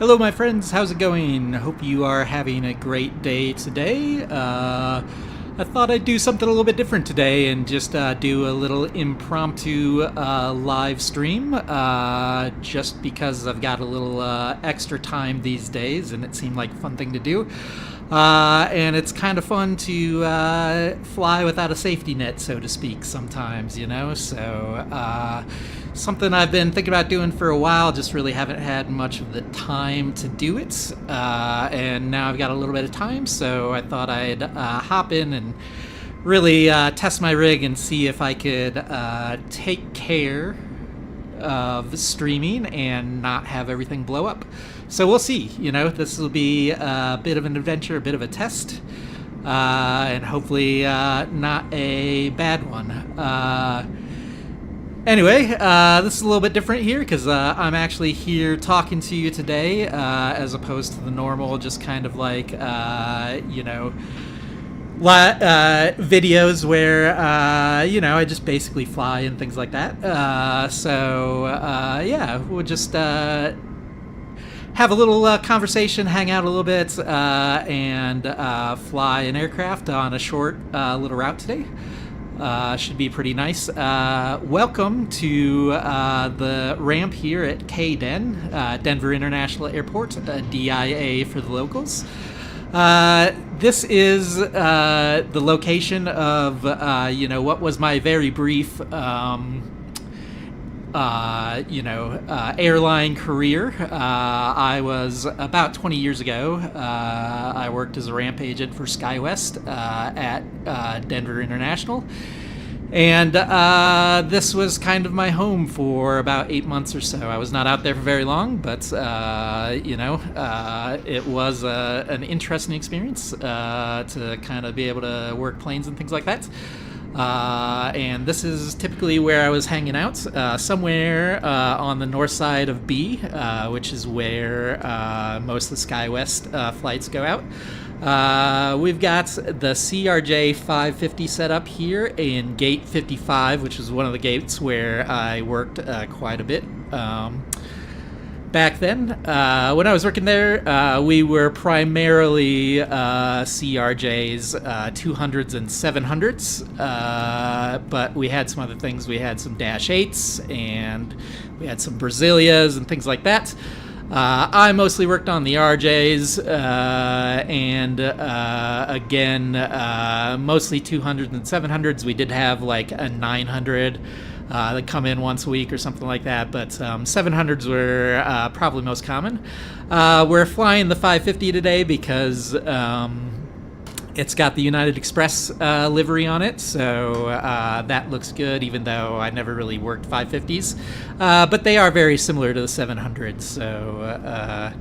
Hello, my friends. How's it going? Hope you are having a great day today. I thought I'd do something a little bit different today and just do a little impromptu live stream just because I've got a little extra time these days and it seemed like a fun thing to do. And it's kind of fun to fly without a safety net, so to speak, sometimes, you know? So, something I've been thinking about doing for a while, just really haven't had much of the time to do it. And now I've got a little bit of time, so I thought I'd hop in and really test my rig and see if I could take care of streaming and not have everything blow up. So we'll see. You know, this will be a bit of an adventure, a bit of a test, and hopefully not a bad one. Anyway, this is a little bit different here because I'm actually here talking to you today as opposed to the normal, just kind of like, you know, videos where, you know, I just basically fly and things like that. Yeah, we'll just have a little conversation, hang out a little bit, and fly an aircraft on a short little route today. Should be pretty nice. Welcome to the ramp here at KDEN, Denver International Airport, DIA for the locals. This is the location of, you know, what was my very brief, airline career. I was about 20 years ago. I worked as a ramp agent for SkyWest at Denver International. And this was kind of my home for about 8 months or so. I was not out there for very long, but, it was an interesting experience to kind of be able to work planes and things like that. And this is typically where I was hanging out, somewhere on the north side of B, which is where most of the SkyWest flights go out. We've got the CRJ 550 set up here in gate 55, which is one of the gates where I worked quite a bit. Back then, when I was working there, we were primarily CRJs, 200s and 700s, but we had some other things. We had some Dash 8s, and we had some Brazilias and things like that. I mostly worked on the RJs, and again, mostly 200s and 700s. We did have like a 900 that come in once a week or something like that, but 700s were probably most common. We're flying the 550 today because it's got the United Express livery on it, so that looks good, even though I never really worked 550s. But they are very similar to the 700s, so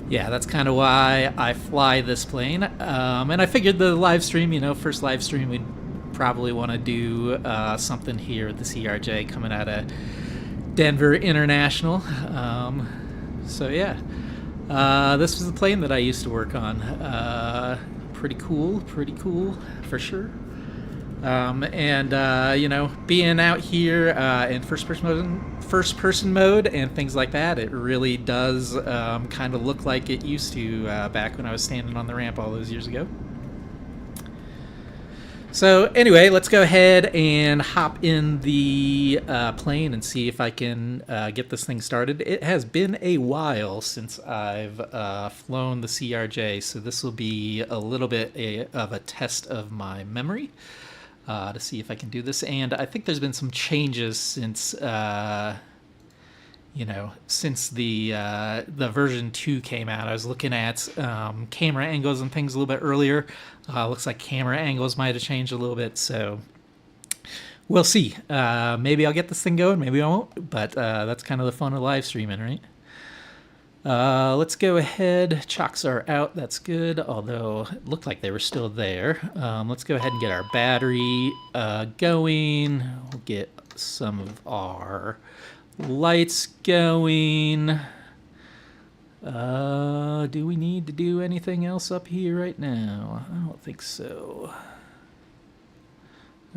yeah, that's kind of why I fly this plane. And I figured the live stream, you know, first live stream, we'd probably want to do something here at the CRJ coming out of Denver International. So yeah, this was the plane that I used to work on. Pretty cool for sure. You know, being out here in first person mode and things like that, it really does kind of look like it used to back when I was standing on the ramp all those years ago. So anyway, let's go ahead and hop in the plane and see if I can get this thing started. It has been a while since I've flown the CRJ, so this will be a little bit of a test of my memory to see if I can do this. And I think there's been some changes since since the version 2 came out. I was looking at camera angles and things a little bit earlier. Looks like camera angles might have changed a little bit, so we'll see. Maybe I'll get this thing going, maybe I won't, but that's kind of the fun of live streaming, right? Let's go ahead. Chocks are out, that's good, although it looked like they were still there. Let's go ahead and get our battery going. We'll get some of our lights going. Do we need to do anything else up here right now? I don't think so.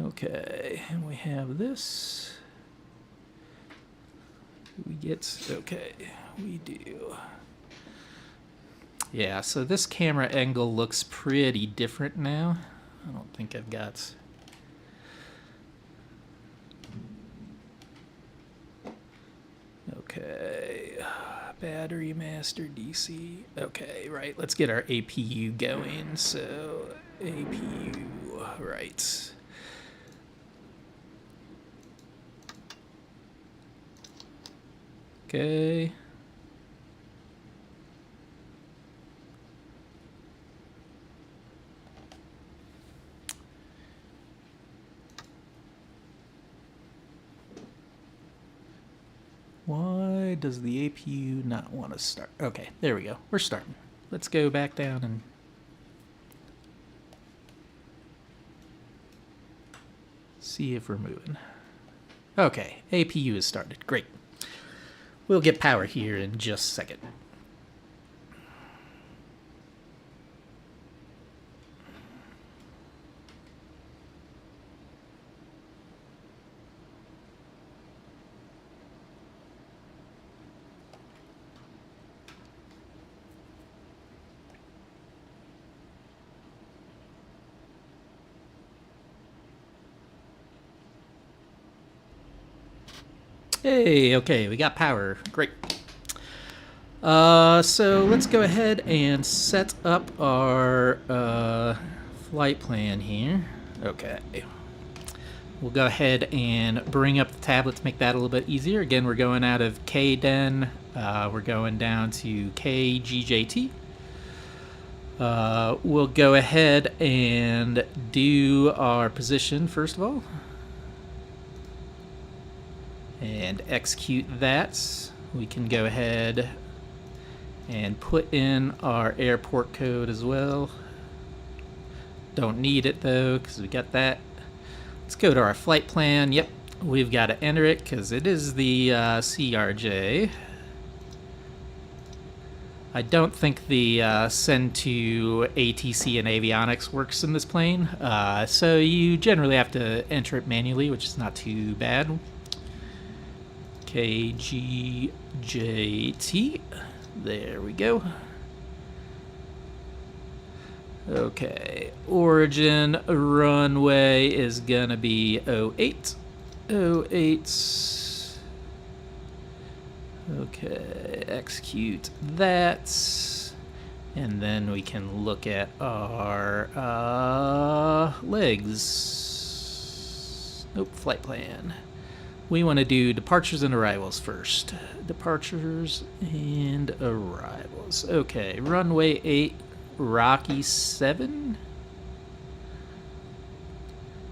Okay, and we have this. Do we get... Okay, we do. Yeah, so this camera angle looks pretty different now. I don't think I've got... Okay, battery master DC. Okay, right, let's get our APU going. So, APU, right. Okay. Why does the APU not want to start? Okay, there we go. We're starting. Let's go back down and... see if we're moving. Okay, APU is started. Great. We'll get power here in just a second. Hey, okay, we got power. Great. So let's go ahead and set up our flight plan here. Okay. We'll go ahead and bring up the tablet to make that a little bit easier. Again, we're going out of KDEN. We're going down to KGJT. We'll go ahead and do our position first of all. And execute that. We can go ahead and put in our airport code as well. Don't need it though, because we got that. Let's go to our flight plan. Yep, we've got to enter it because it is the CRJ. I don't think the send to ATC and avionics works in this plane, so you generally have to enter it manually, which is not too bad. KGJT. There we go. Okay, origin runway is gonna be 08. 08. Okay, execute that. And then we can look at our legs. Nope, flight plan. We want to do departures and arrivals first. Departures and arrivals. Okay, runway 8, Rocky 7.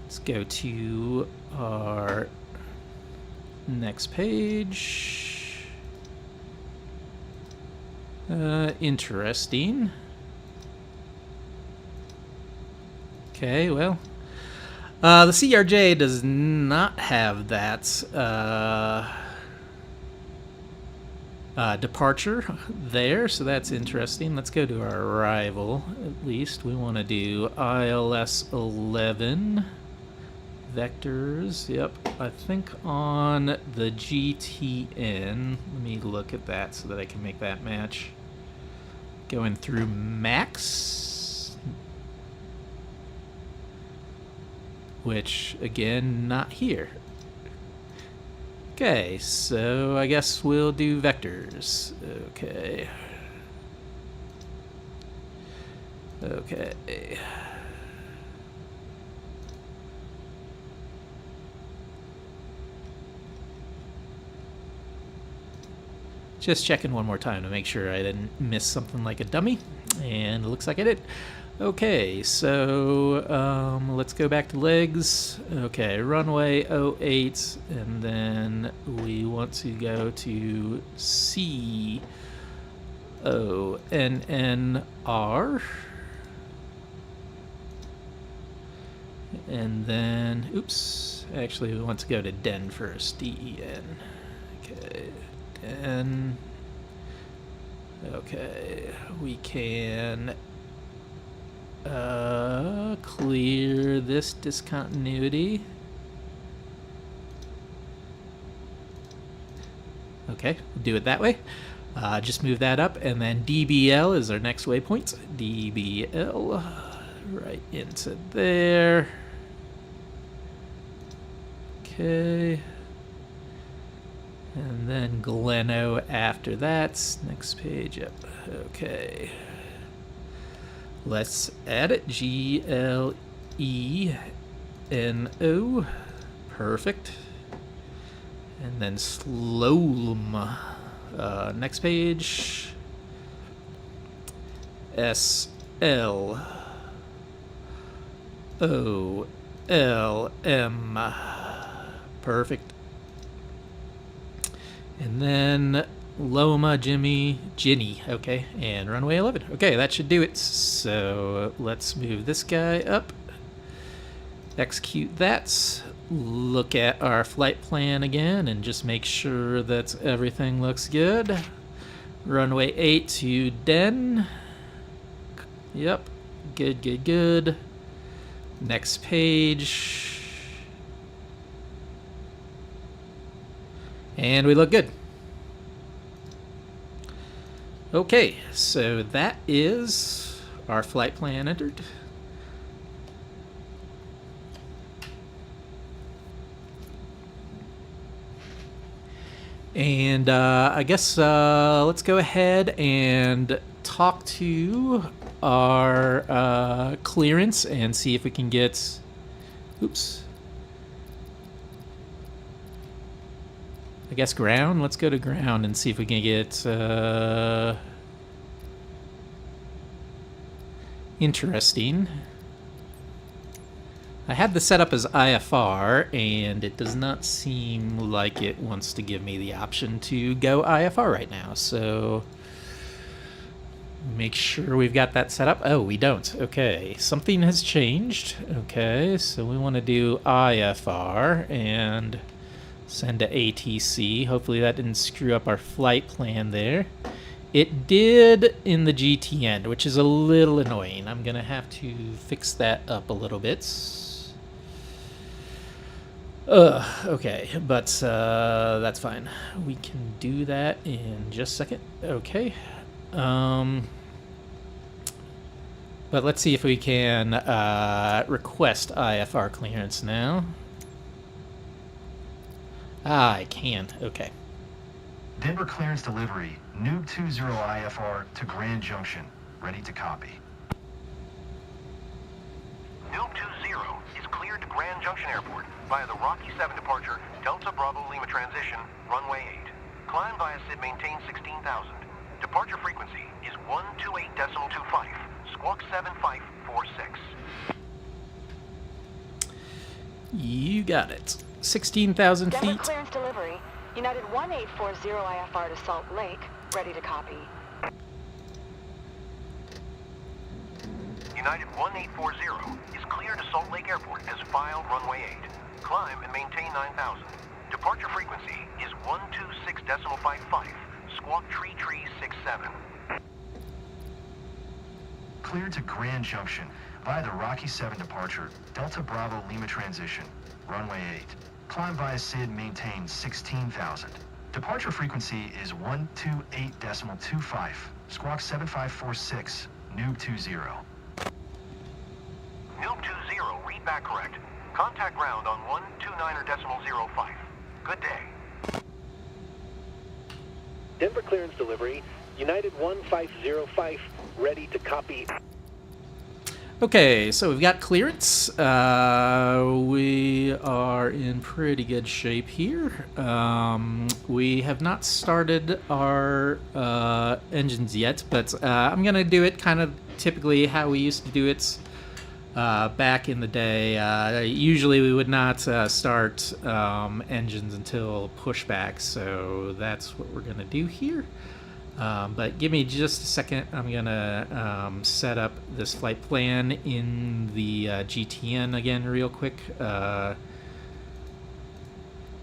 Let's go to our next page. Interesting. Okay, well. The CRJ does not have that departure there, so that's interesting. Let's go to our arrival, at least. We want to do ILS 11 vectors. Yep, I think on the GTN, let me look at that so that I can make that match. Going through max. Which, again, not here. Okay, so I guess we'll do vectors. Okay. Okay. Just checking one more time to make sure I didn't miss something like a dummy. And it looks like I did. Okay, so let's go back to legs. Okay, runway 08, and then we want to go to CONNR. And then, oops, actually we want to go to DEN first, DEN. Okay, DEN. Okay, we can clear this discontinuity. Okay, we'll do it that way. Just move that up, and then DBL is our next waypoint. DBL right into there. Okay. And then Gleno after that. Next page up. Okay. Let's add it. GLENO. Perfect. And then Slolum. Next page. SLOLM. Perfect. And then Loma, Ginny, okay, and runway 11. Okay, that should do it. So let's move this guy up. Execute that. Look at our flight plan again and just make sure that everything looks good. Runway 8 to Den. Yep, good. Next page. And we look good. Okay, so that is our flight plan entered. And I guess let's go ahead and talk to our clearance and see if we can get... Oops. I guess ground. Let's go to ground and see if we can get interesting. I had the setup as IFR, and it does not seem like it wants to give me the option to go IFR right now. So make sure we've got that set up. Oh, we don't. Okay, something has changed. Okay, so we want to do IFR and send to ATC. Hopefully that didn't screw up our flight plan there. It did in the GTN, which is a little annoying. I'm going to have to fix that up a little bit. Okay, but that's fine. We can do that in just a second. Okay. But let's see if we can request IFR clearance now. I can. Okay. Denver clearance delivery. Noob 20 IFR to Grand Junction. Ready to copy. Noob 20 is cleared to Grand Junction Airport via the Rocky 7 departure, Delta Bravo Lima transition, runway 8. Climb via SID maintain 16,000. Departure frequency is 128.25. Squawk 7546. You got it. 16,000 feet. Denver clearance delivery. United 1840 IFR to Salt Lake. Ready to copy. United 1840 is cleared to Salt Lake Airport as filed runway 8. Climb and maintain 9,000. Departure frequency is 126.55. Squawk tree 67. Cleared to Grand Junction via the Rocky 7 departure, Delta Bravo Lima transition, runway 8. Climb via SID maintain 16,000. Departure frequency is 128.25. Squawk 7546. Noob 20. Noob 20, read back correct. Contact ground on 129.05. Good day. Denver clearance delivery. United 1505, ready to copy. Okay, so we've got clearance. We are in pretty good shape here. We have not started our engines yet, but I'm going to do it kind of typically how we used to do it back in the day. Usually we would not start engines until pushback, so that's what we're going to do here. But give me just a second. I'm going to set up this flight plan in the GTN again real quick.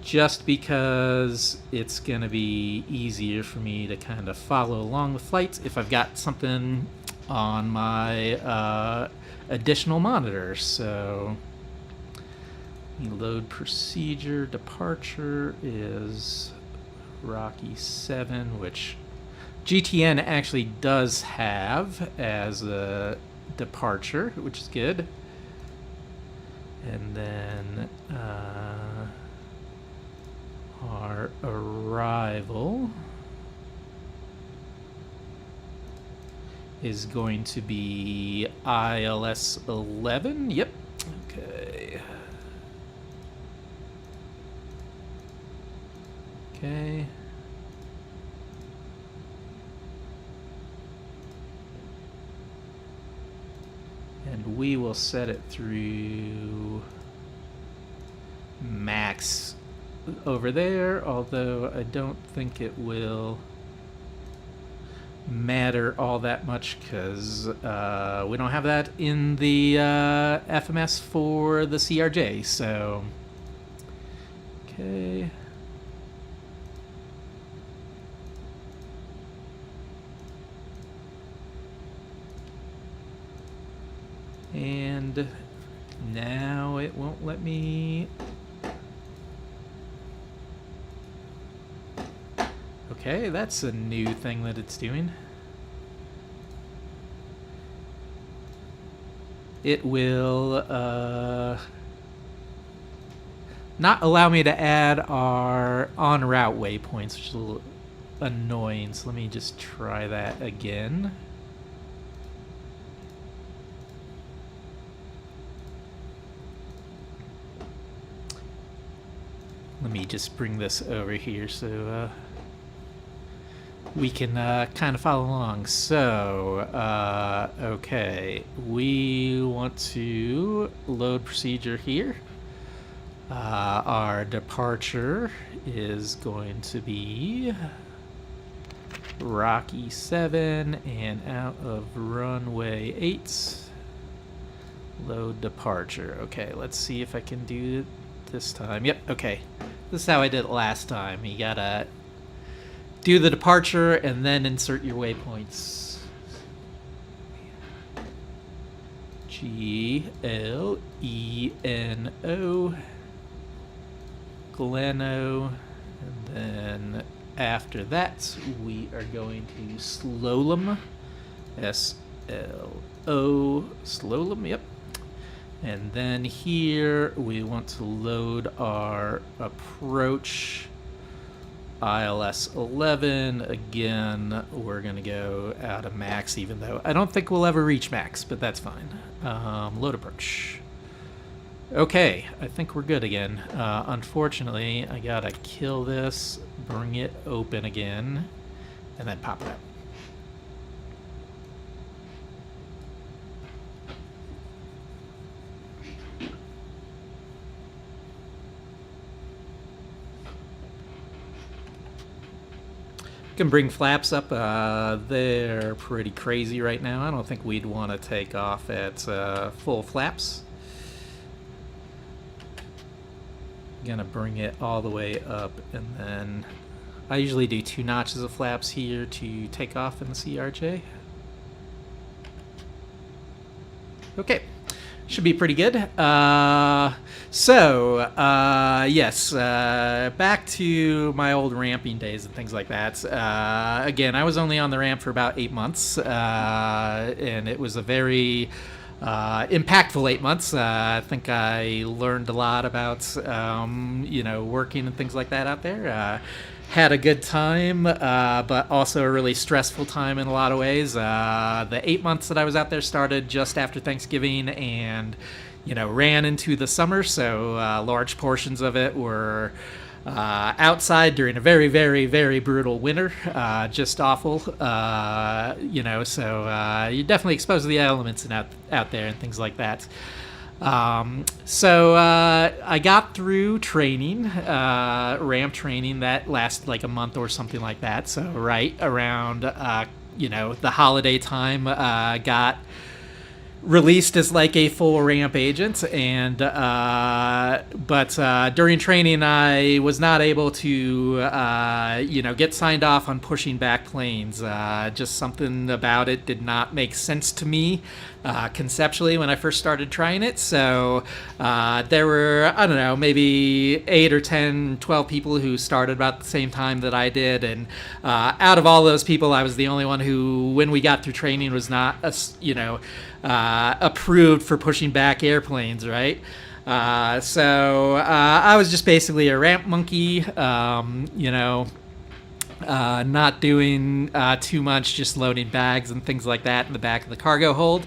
Just because it's going to be easier for me to kind of follow along the flights if I've got something on my additional monitor. So load procedure departure is Rocky 7, which GTN actually does have as a departure, which is good. And then our arrival is going to be ILS 11. Yep. Okay. Okay. And we will set it through max over there, although I don't think it will matter all that much because we don't have that in the FMS for the CRJ, so okay. And now it won't let me. Okay, that's a new thing that it's doing. It will not allow me to add our en route waypoints, which is a little annoying. So let me just try that again. Let me just bring this over here so we can kind of follow along. So, okay, we want to load procedure here. Our departure is going to be Rocky 7 and out of runway 8. Load departure. Okay, let's see if I can do it this time. Yep, okay. This is how I did it last time. You gotta do the departure and then insert your waypoints. Gleno, Gleno, and then after that we are going to slalom, S-L-O, slalom, yep. And then here we want to load our approach ILS 11. Again, we're going to go out of max, even though I don't think we'll ever reach max, but that's fine. Load approach. Okay, I think we're good again. Unfortunately, I got to kill this, bring it open again, and then pop it out. Can bring flaps up. They're pretty crazy right now. I don't think we'd want to take off at full flaps. Gonna bring it all the way up, and then I usually do 2 notches of flaps here to take off in the CRJ. Okay, should be pretty good. Yes, back to my old ramping days and things like that. Again, I was only on the ramp for about 8 months, and it was a very impactful 8 months. I think I learned a lot about, working and things like that out there. Had a good time, but also a really stressful time in a lot of ways. The 8 months that I was out there started just after Thanksgiving and, ran into the summer. So large portions of it were outside during a very, very, very brutal winter. Just awful, so you're definitely exposed to the elements and out there and things like that. I got through training, ramp training that lasted like a month or something like that. So right around, the holiday time, got released as like a full ramp agent, and but during training I was not able to get signed off on pushing back planes. Just something about it did not make sense to me conceptually when I first started trying it. So there were, I don't know, maybe 8 or 10, 12 people who started about the same time that I did, and out of all those people I was the only one who, when we got through training, was not approved for pushing back airplanes, right? So I was just basically a ramp monkey, not doing too much, just loading bags and things like that in the back of the cargo hold.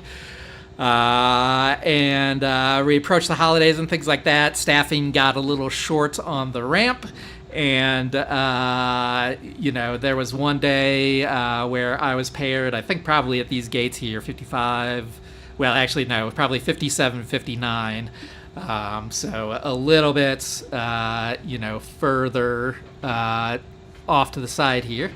And we approached the holidays and things like that. Staffing got a little short on the ramp. And, there was one day where I was paired, I think probably at these gates here, 55, well, actually, no, probably 57, 59. So a little bit, further off to the side here.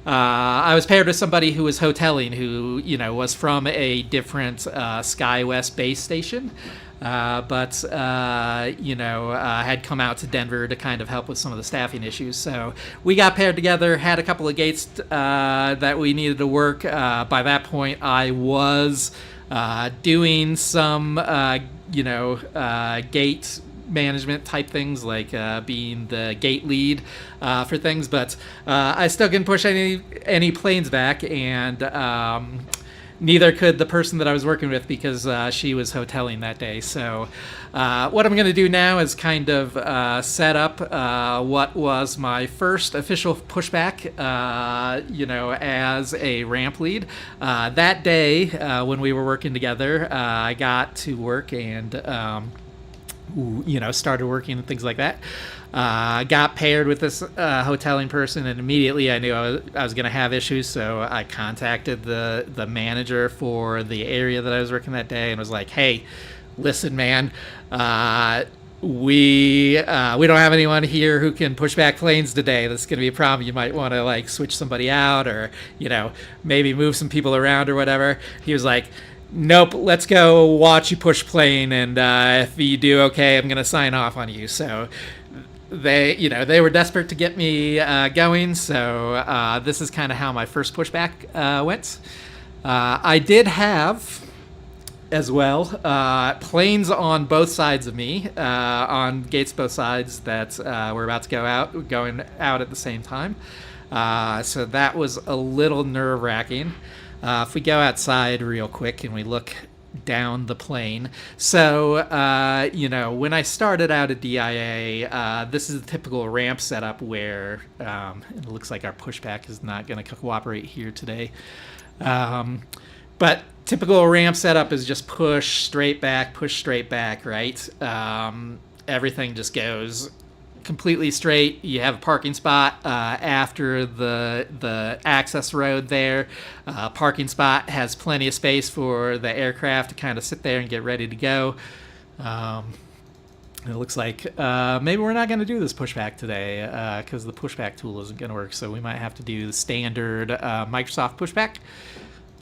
I was paired with somebody who was hoteling, who, was from a different SkyWest base station. But had come out to Denver to kind of help with some of the staffing issues. So we got paired together, had a couple of gates that we needed to work. By that point, I was doing some, gate management type things, like being the gate lead for things. But I still couldn't push any planes back, and neither could the person that I was working with, because she was hoteling that day. So what I'm going to do now is kind of set up what was my first official pushback, as a ramp lead. That day, when we were working together, I got to work and, started working and things like that. Got paired with this hoteling person, and immediately I knew I was going to have issues, so I contacted the manager for the area that I was working that day and was like, hey, listen, man, we don't have anyone here who can push back planes today. That's going to be a problem. You might want to switch somebody out, or maybe move some people around or whatever. He was like, nope, let's go watch you push plane, and if you do okay, I'm going to sign off on you. So they were desperate to get me going, so this is kind of how my first pushback went. I did have, as well, planes on both sides of me, on gates both sides that were about to going out at the same time. So that was a little nerve-wracking. If we go outside real quick and we look down the plane. So, when I started out at DIA, this is a typical ramp setup where it looks like our pushback is not going to cooperate here today. But typical ramp setup is just push straight back, right? Everything just goes completely straight. You have a parking spot after the access road there. Parking spot has plenty of space for the aircraft to kind of sit there and get ready to go. It looks like maybe we're not going to do this pushback today because the pushback tool isn't going to work, so we might have to do the standard Microsoft pushback.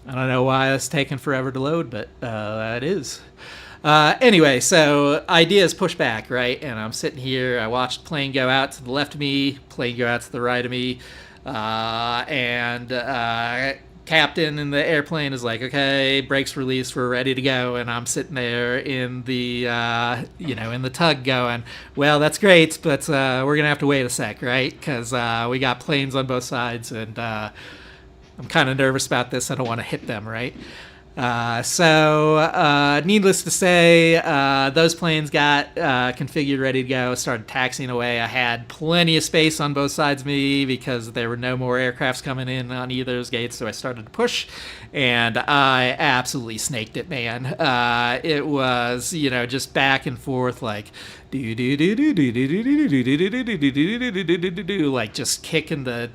I don't know why it's taking forever to load, but that is. Anyway, so idea is push back, right? And I'm sitting here, I watched plane go out to the left of me, plane go out to the right of me, and captain in the airplane is like, okay, brakes released, we're ready to go. And I'm sitting there in the, in the tug going, well, that's great, but we're going to have to wait a sec, right? Because we got planes on both sides, and I'm kind of nervous about this. I don't want to hit them, right? So needless to say, those planes got configured, ready to go, started taxiing away. I had plenty of space on both sides of me because there were no more aircrafts coming in on either of those gates, so I started to push, and I absolutely snaked it, man. It was, just back and forth, like like just kicking the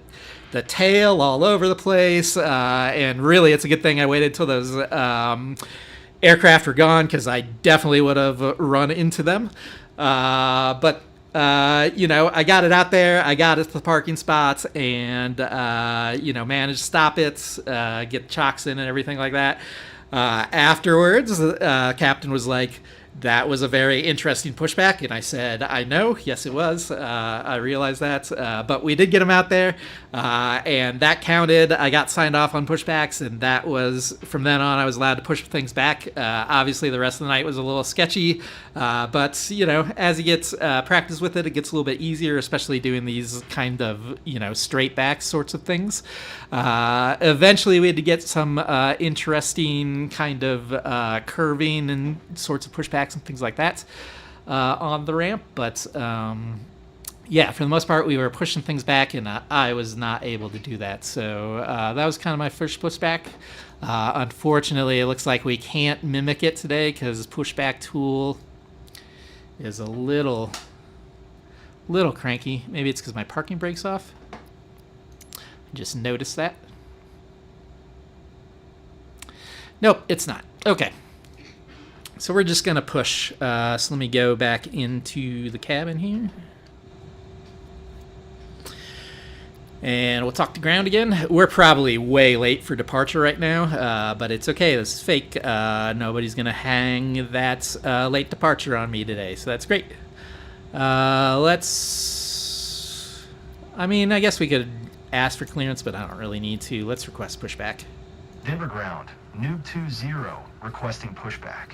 tail all over the place, and really it's a good thing I waited till those aircraft were gone, because I definitely would have run into them. But I got it out there, I got it to the parking spots, and managed to stop it, get chocks in and everything like that. Afterwards, captain was like, that was a very interesting pushback. And I said, I know. Yes, it was. I realized that. But we did get him out there. And that counted. I got signed off on pushbacks. And that was, from then on, I was allowed to push things back. Obviously, the rest of the night was a little sketchy. But, you know, as you get practice with it, it gets a little bit easier, especially doing these kind of, you know, straight back sorts of things. Eventually, we had to get some interesting kind of curving and sorts of pushbacks and things like that on the ramp, but yeah, for the most part we were pushing things back, and I was not able to do that, so that was kind of my first pushback. Unfortunately, it looks like we can't mimic it today because pushback tool is a little cranky. Maybe it's because my parking brake's off. Just noticed that. Nope, it's not. Okay. So we're just going to push. So let me go back into the cabin here. And we'll talk to ground again. We're probably way late for departure right now, but it's okay. This is fake. Nobody's going to hang that late departure on me today, so that's great. Let's... I mean, I guess we could ask for clearance, but I don't really need to. Let's request pushback. Denver ground, Noob 20, requesting pushback.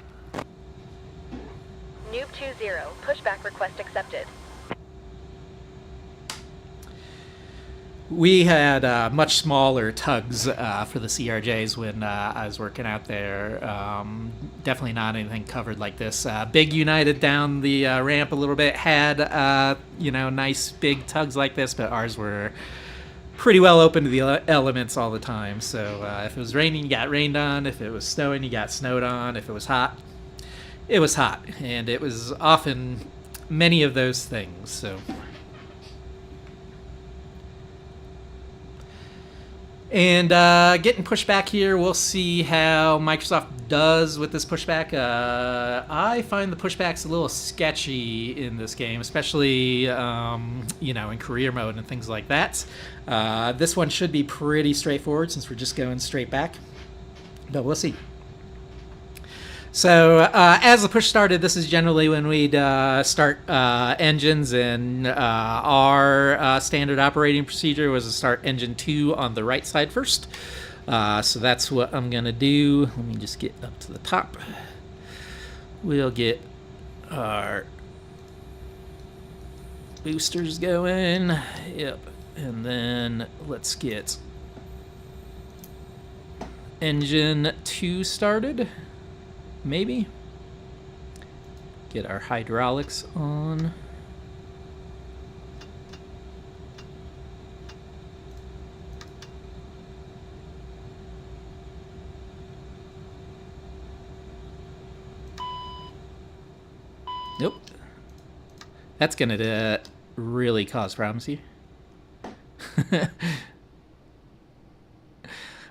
Noob 20, pushback request accepted. We had much smaller tugs for the CRJs when I was working out there. Definitely not anything covered like this. Big United down the ramp a little bit had, you know, nice big tugs like this, but ours were pretty well open to the elements all the time. So if it was raining, you got rained on. If it was snowing, you got snowed on. If it was hot, it was hot. And it was often many of those things. So... And getting pushback here, we'll see how Microsoft does with this pushback. I find the pushbacks a little sketchy in this game, especially you know, in career mode and things like that. This one should be pretty straightforward since we're just going straight back, but we'll see. So as the push started, this is generally when we'd start engines, and our standard operating procedure was to start engine 2 on the right side first. So that's what I'm going to do. Let me just get up to the top. We'll get our boosters going. Yep. And then let's get engine 2 started. Maybe get our hydraulics on. Nope. That's gonna really cause problems here.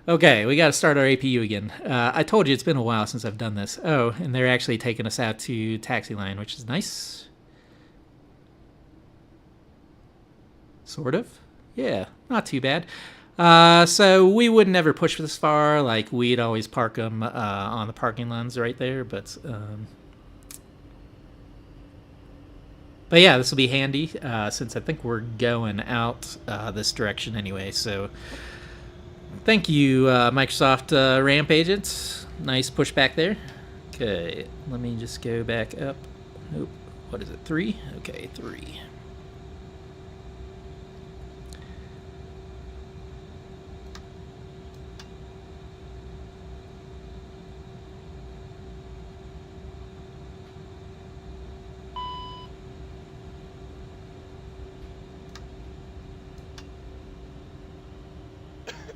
Okay, we got to start our APU again. I told you it's been a while since I've done this. Oh, and they're actually taking us out to taxi line, which is nice. Sort of. Yeah, not too bad. So we would never push this far. Like, we'd always park them on the parking lines right there. But yeah, this will be handy since I think we're going out this direction anyway. So... Thank you, Microsoft ramp agents. Nice pushback there. Okay, let me just go back up. Nope. What is it, 3? Okay, 3.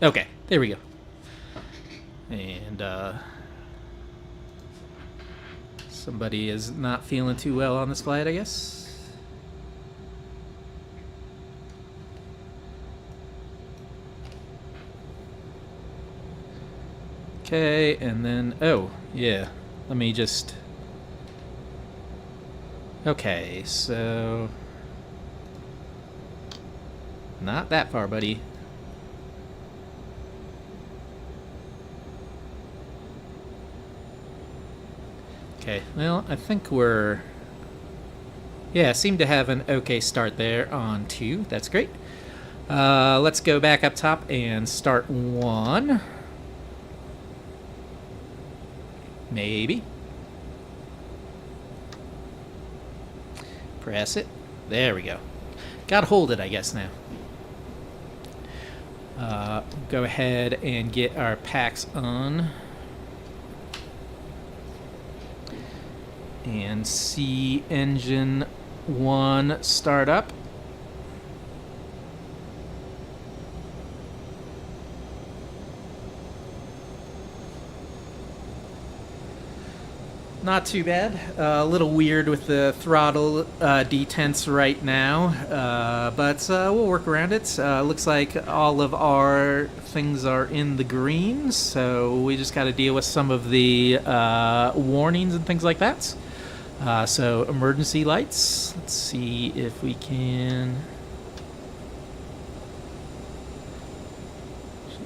Okay, there we go. And somebody is not feeling too well on this flight, I guess. Okay, and then, oh, yeah, let me just... Okay, so... Not that far, buddy. Okay, well, I think we're... Yeah, seem to have an okay start there on 2. That's great. Let's go back up top and start 1. Maybe. Press it. There we go. Gotta hold it, I guess, now. Go ahead and get our packs on. And see engine 1 start up. Not too bad. A little weird with the throttle detents right now, but we'll work around it. Looks like all of our things are in the green, so we just got to deal with some of the warnings and things like that. So emergency lights. Let's see if we can...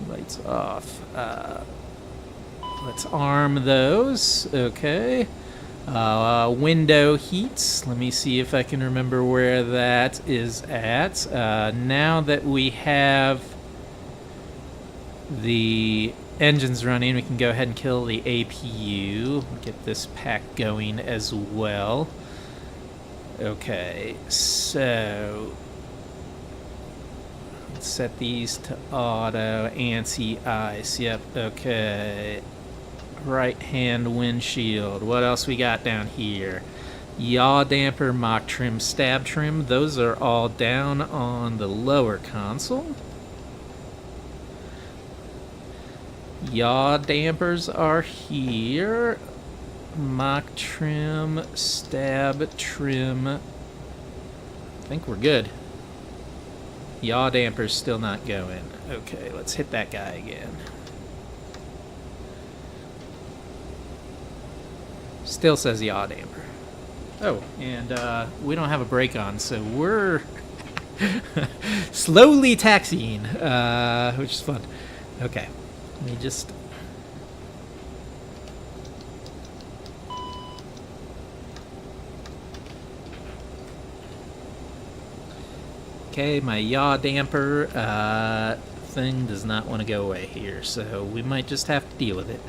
Lights off. Let's arm those. Okay. Window heats. Let me see if I can remember where that is at. Now that we have the engines running, we can go ahead and kill the APU. Get this pack going as well. Okay, so let's set these to auto. Anti-ice. Yep, okay. Right hand windshield. What else we got down here? Yaw damper, mock trim, stab trim. Those are all down on the lower console. Yaw dampers are here. Mock trim, stab trim. I think we're good. Yaw damper's still not going. Okay, let's hit that guy again. Still says yaw damper. Oh, and we don't have a brake on, so we're slowly taxiing, which is fun. Okay, let me just... Okay, my yaw damper thing does not want to go away here, so we might just have to deal with it.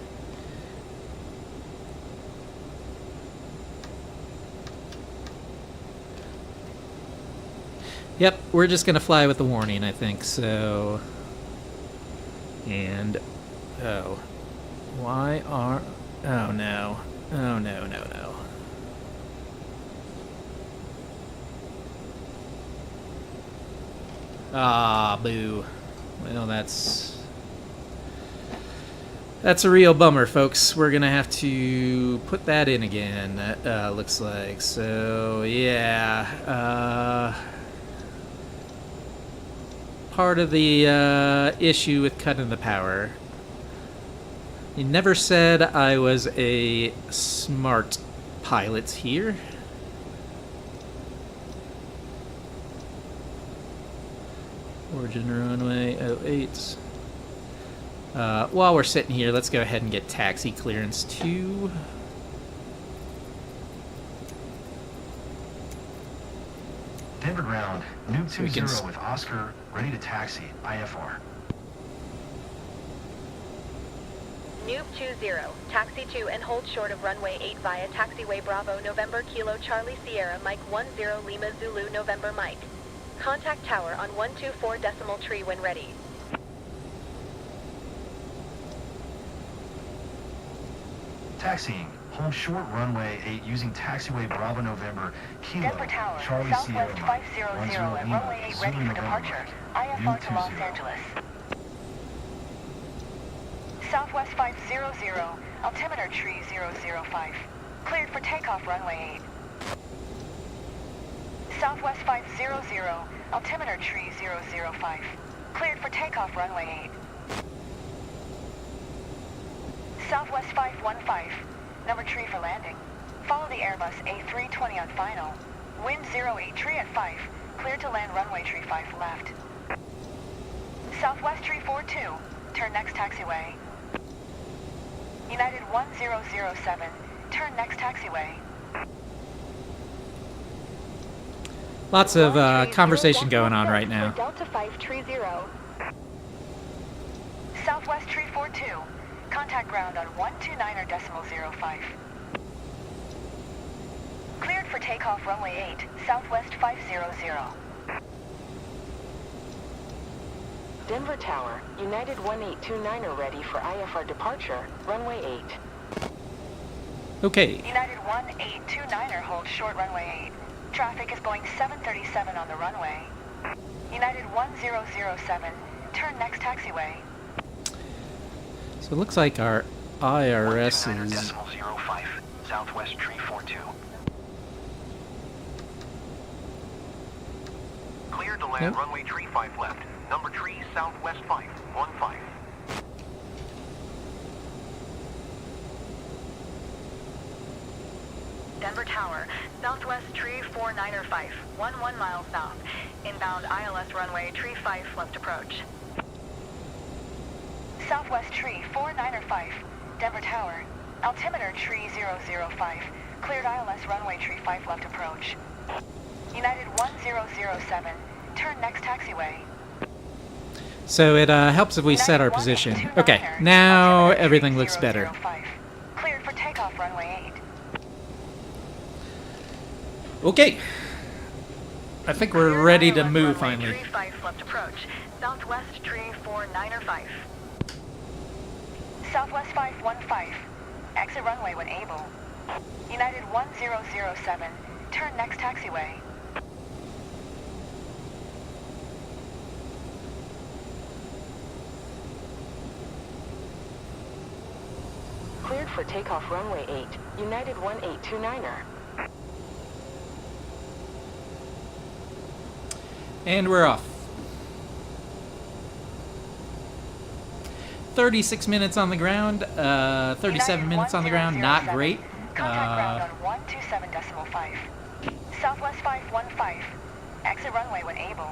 Yep, we're just gonna fly with the warning, I think, so... And... Oh. Why are... Oh, no. Oh, no, no, no. Ah, boo. Well, that's a real bummer, folks. We're gonna have to put that in again, looks like. So, yeah. Part of the issue with cutting the power. He never said I was a smart pilot here. Origin runway 08. While we're sitting here, let's go ahead and get taxi clearance 2. Denver ground, Nuke 20 with Oscar, ready to taxi, IFR. Nuke 20, taxi to and hold short of runway 8 via taxiway Bravo, November Kilo Charlie Sierra, Mike 10 Lima Zulu, November Mike. Contact tower on 124 decimal tree when ready. Taxiing. Hold short runway 8 using taxiway Bravo November Kilo Denver Tower, Charlie Southwest Sierra 500 10 and Lima runway 8 Zulu ready for November departure. Mike. IFR Nuke to Los 20. Angeles. Southwest 500, altimeter tree 005. Cleared for takeoff runway 8. Southwest 500, altimeter tree 005. Cleared for takeoff runway 8. Southwest 515, number tree for landing. Follow the Airbus A320 on final. Wind 08 tree at 5. Cleared to land runway tree 5 left. Southwest tree 42, turn next taxiway. United 1007, turn next taxiway. Lots of conversation going on right now. Delta 5 tree 0. Southwest tree 42. Contact ground on 129.05. Cleared for takeoff runway 8, Southwest 500. Denver Tower, United 1829er ready for IFR departure, runway 8. Okay. United 1829er holds short runway 8. Traffic is going 737 on the runway. United 1007, turn next taxiway. So it looks like our IRS is... 129.05, Southwest tree 42. Cleared to land runway tree 5 left. Number tree Southwest 515. Denver Tower, Southwest tree 4905, 11 miles south. Inbound ILS runway tree 5 left approach. Southwest tree 4905, Denver Tower, altimeter tree 005, cleared ILS runway tree 5 left approach. United 1007, turn next taxiway. So it helps if we set our position. Okay, now everything looks better. Cleared for takeoff runway 8. Okay. I think we're ready to move finally. Tree 5 left approach. Southwest tree 4905. Southwest 515. Exit runway when able. United 1007. Turn next taxiway. Cleared for takeoff runway 8. United 1829er. And we're off. 36 minutes on the ground, 37 minutes on the ground, not great. Contact ground on 127.5. Southwest 515. Exit runway when able.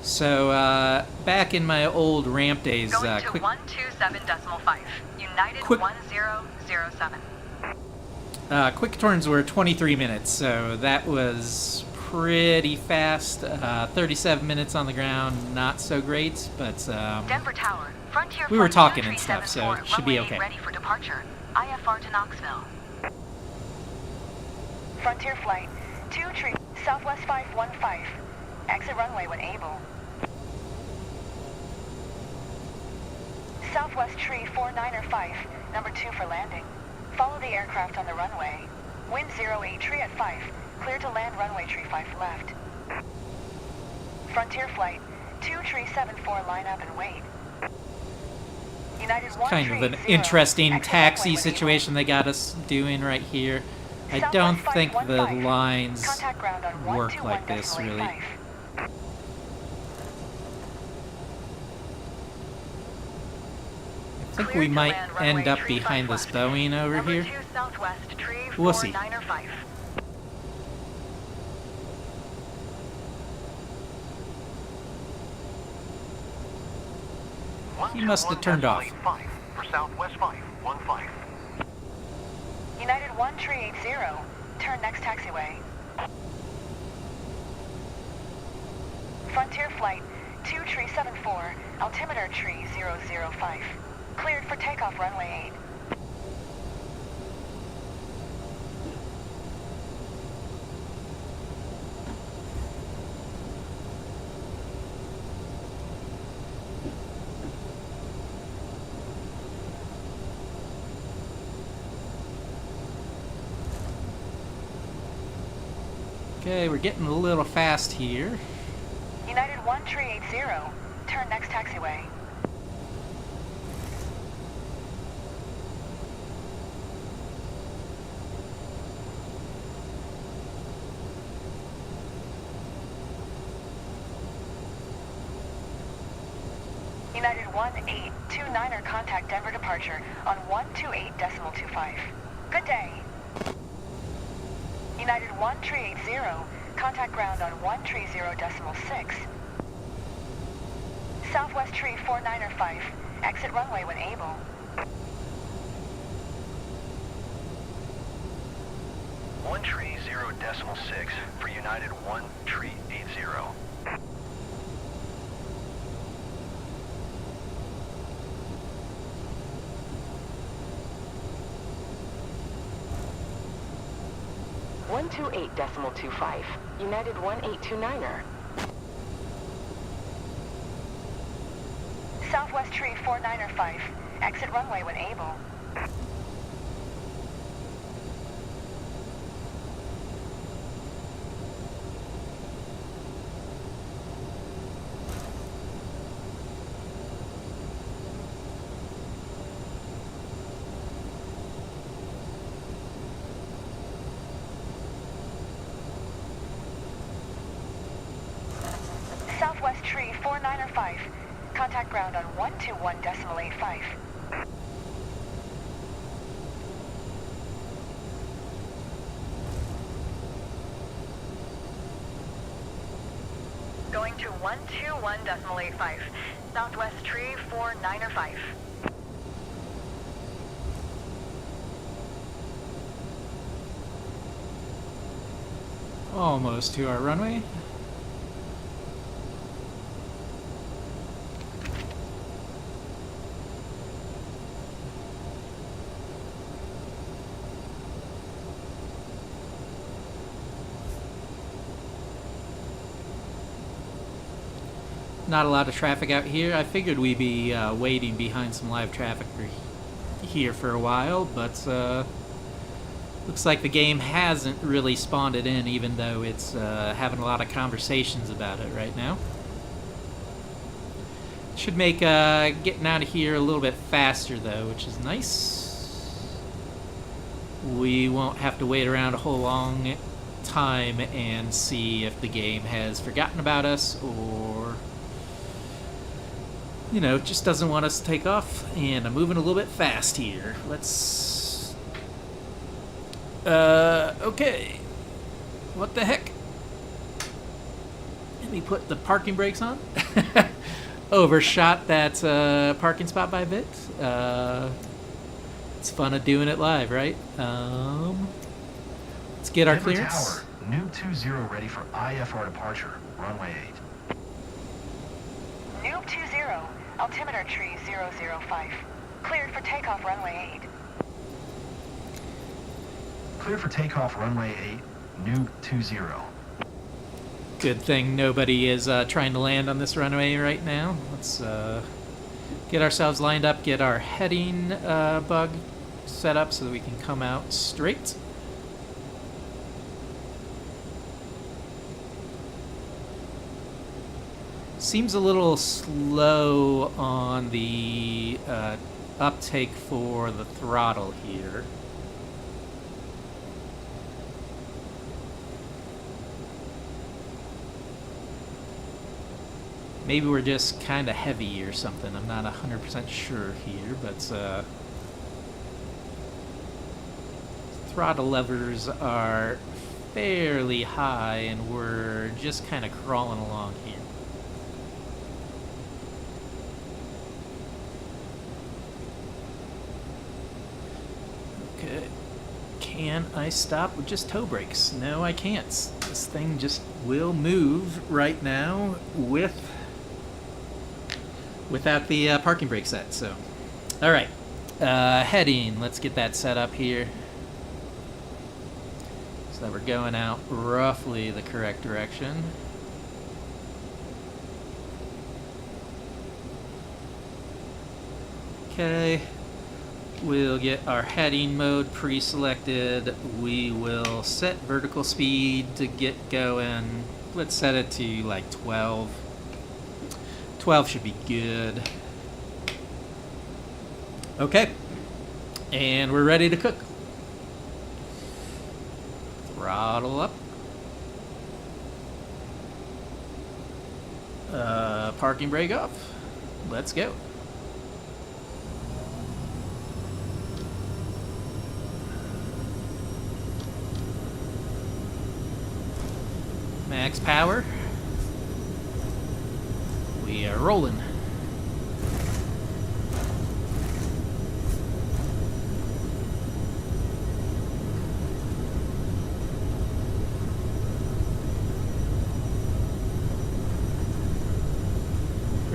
So, back in my old ramp days, Going to quick 127.5. United Quick- 1007. quick turns were 23 minutes, so that was pretty fast. 37 minutes on the ground, not so great, but Denver Tower, Frontier we were Flight talking and stuff, so 2374, it should be runway okay. ready for departure. IFR to Knoxville. Frontier Flight 2 tree Southwest 515. Exit runway when able. Southwest tree 4905, number 2 for landing. Follow the aircraft on the runway. Wind 08 tree at 5. Clear to land runway tree 5 left. Frontier Flight 2 tree 74, line up and wait. United 1 Kind of tree an 0, interesting exit taxi runway when situation they got us doing right here. I Southwest don't think the 515. lines Contact ground on work like this, really. 121.5. I think we might end up behind this Boeing over Number here. 2 Southwest tree We'll see. 4905. He must have turned off. 5 for Southwest 515. United 1 tree 80, turn next taxiway. Frontier Flight 2 tree 74, altimeter tree 005. Cleared for takeoff runway 8. Okay, we're getting a little fast here. United 1 tree 80, turn next taxiway. United 1829er, contact Denver departure on 128.25. Good day. United 1 tree 80, contact ground on 130.6. Southwest tree 4905, exit runway when able. 130.6 for United 1-380. One 128.25, United 1829er. Southwest tree 49er5. Exit runway when able. Southwest tree 49er5. Contact ground on 121.85. Going to 121.85. Southwest tree 49er5. Almost to our runway. Not a lot of traffic out here. I figured we'd be waiting behind some live traffic here for a while, but looks like the game hasn't really spawned it in, even though it's having a lot of conversations about it right now. Should make getting out of here a little bit faster, though, which is nice. We won't have to wait around a whole long time and see if the game has forgotten about us or, you know, just doesn't want us to take off. And I'm moving a little bit fast here. Let's... okay. What the heck? Let me put the parking brakes on. Overshot that parking spot by a bit. It's fun of doing it live, right? Let's get our Denver clearance. Tower, Noob 20 ready for IFR departure, runway 8. Noob 20, altimeter tree 005. Cleared for takeoff runway 8. Clear for takeoff, runway 8, Noob 20. Good thing nobody is trying to land on this runway right now. Let's get ourselves lined up, get our heading bug set up so that we can come out straight. Seems a little slow on the uptake for the throttle here. Maybe we're just kind of heavy or something. I'm not 100% sure here, but throttle levers are fairly high and we're just kind of crawling along here. Okay. Can I stop with just toe brakes? No, I can't. This thing just will move right now without the parking brake set. So, all right, heading. Let's get that set up here so that we're going out roughly the correct direction. Okay, we'll get our heading mode pre-selected. We will set vertical speed to get going. Let's set it to like 12. 12 should be good. Okay. And we're ready to cook. Throttle up. Parking brake off. Let's go. Max power. We are rolling.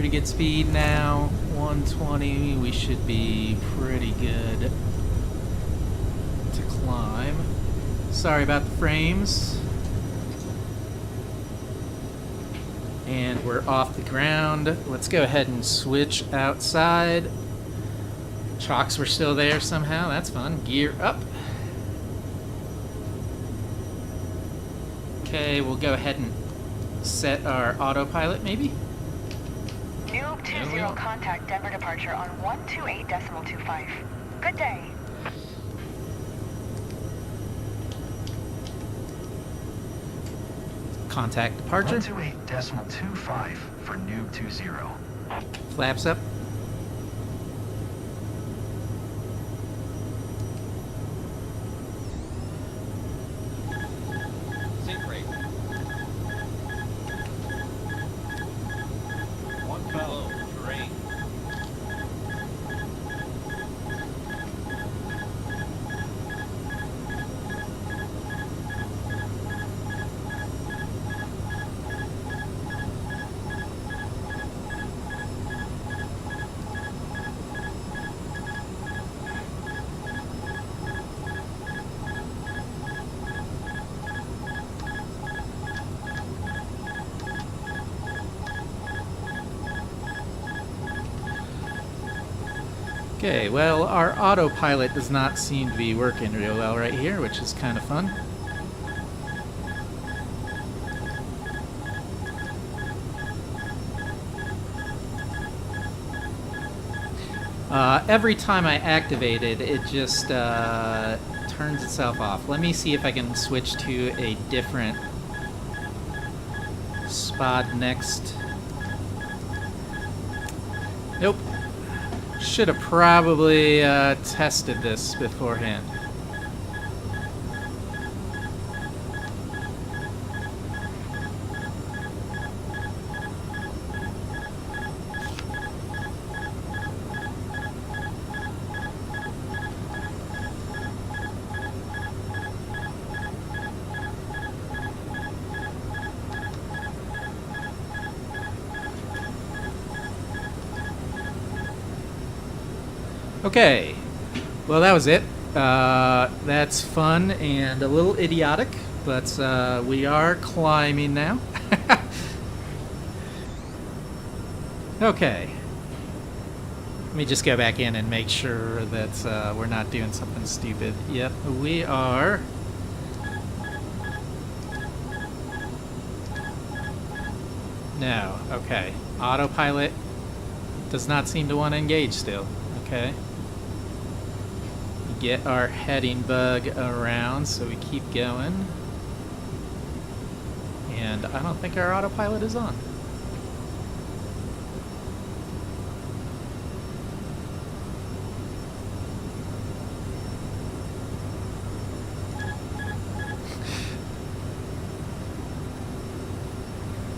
Pretty good speed now. 120. We should be pretty good to climb. Sorry about the frames. And we're off the ground. Let's go ahead and switch outside. Chocks were still there somehow. That's fun. Gear up. Okay, we'll go ahead and set our autopilot maybe. Noob 20, contact Denver departure on 128.25. Good day. Contact departure. 128.25 for Noob 20. Flaps up. Sync rate. 1 below terrain. Okay, well, our autopilot does not seem to be working real well right here, which is kind of fun. Every time I activate it, it just turns itself off. Let me see if I can switch to a different spot next. Nope. Should have probably tested this beforehand. Okay, well that was it. That's fun and a little idiotic, but we are climbing now. Okay. Let me just go back in and make sure that we're not doing something stupid. Yep, we are. No, okay. Autopilot does not seem to want to engage still. Okay. Get our heading bug around so we keep going. And I don't think our autopilot is on.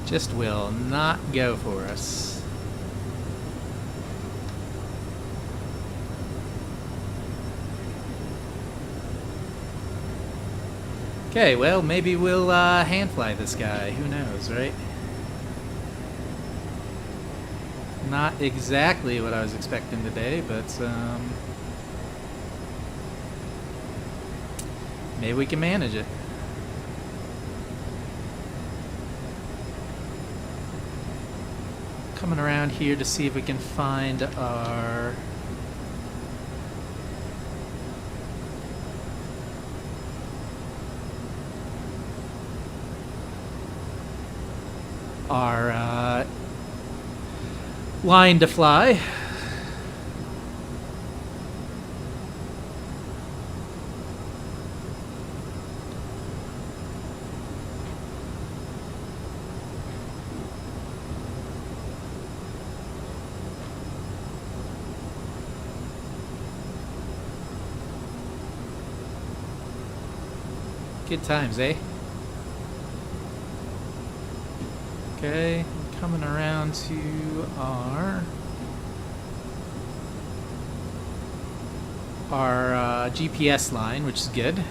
Just will not go for us. Okay, well, maybe we'll hand fly this guy. Who knows, right? Not exactly what I was expecting today, but maybe we can manage it. Coming around here to see if we can find our line to fly. Good times, eh? Okay, coming around to our GPS line, which is good.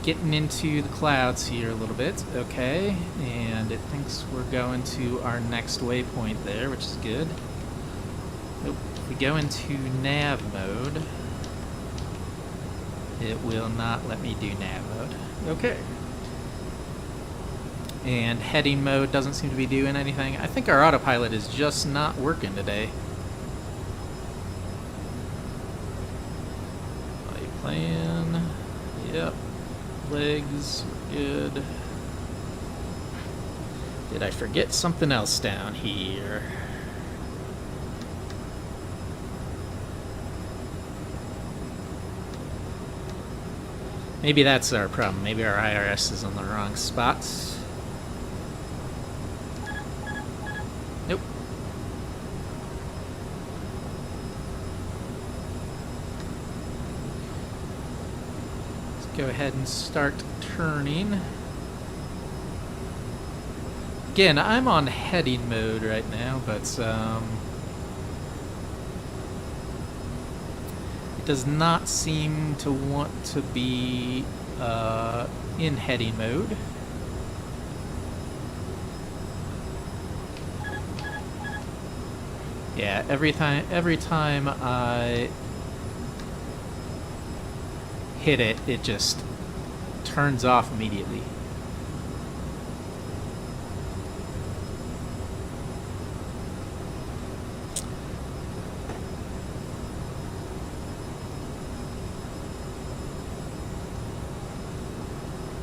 getting into the clouds here a little bit. Okay, and it thinks we're going to our next waypoint there, which is good. Nope. If we go into nav mode, it will not let me do nav mode. Okay. And heading mode doesn't seem to be doing anything. I think our autopilot is just not working today. Flight plan. Yep. Legs. We're good. Did I forget something else down here? Maybe that's our problem. Maybe our IRS is on the wrong spot. Nope. Let's go ahead and start turning. Again, I'm on heading mode right now, but it does not seem to want to be in heading mode. Yeah, every time I hit it, it just turns off immediately.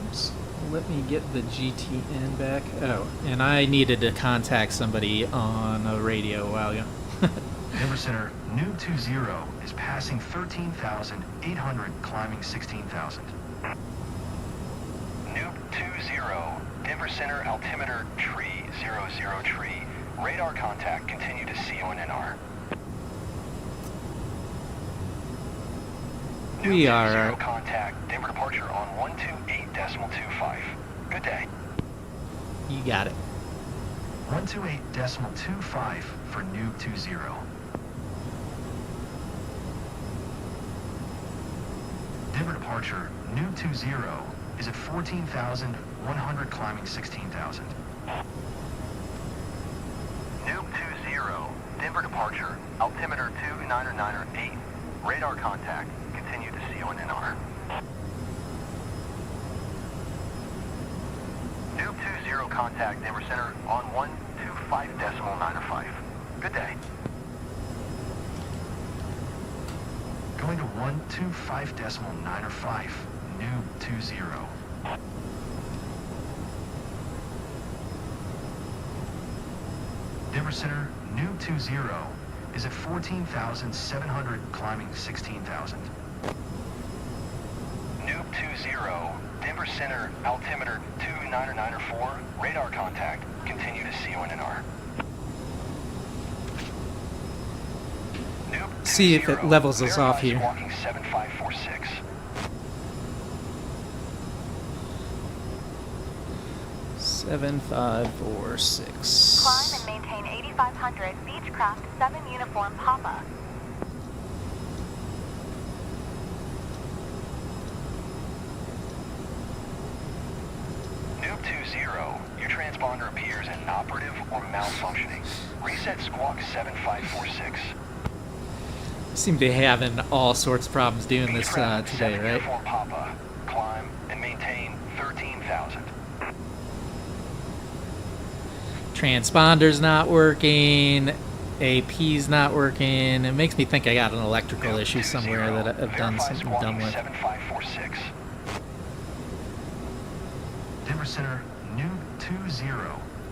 Oops. Let me get the GTN back. Oh, and I needed to contact somebody on a radio a while ago. Denver Center, Noob 20 is passing 13,800, climbing 16,000. Noob 20, Denver Center altimeter tree 00 tree. Radar contact, continue to CONNR. We Noob are 20 contact, Denver departure on 128.25. Good day. You got it. 128.25 for Noob 20. Denver departure, Noob 20 is at 14,100, climbing 16,000. Noob 20, Denver departure, altimeter 299.8. Radar contact, continue to CONNR. Noob 20 contact Denver Center on 125.905. Good day. Going to 125.905, Noob 20. Denver Center, Noob 20 is at 14,700, climbing 16,000. Noob 20, Denver Center, altimeter 29904. Radar contact, continue to CONNR. Noob 20, See if it levels us off verify here. squawking 7546. 7546. Climb and maintain 8500 Beechcraft 7 Uniform Papa. Noob 20, your transponder appears inoperative or malfunctioning. Reset squawk 7546. Seem to be having all sorts of problems doing this Beechcraft today, 7 right? Uniform Papa. Climb and maintain 13,000. Transponder's not working. AP's not working. It makes me think I got an electrical Noob issue 20, somewhere that I've done verify something squawking dumb with. 7546. Denver Center, Noob 20,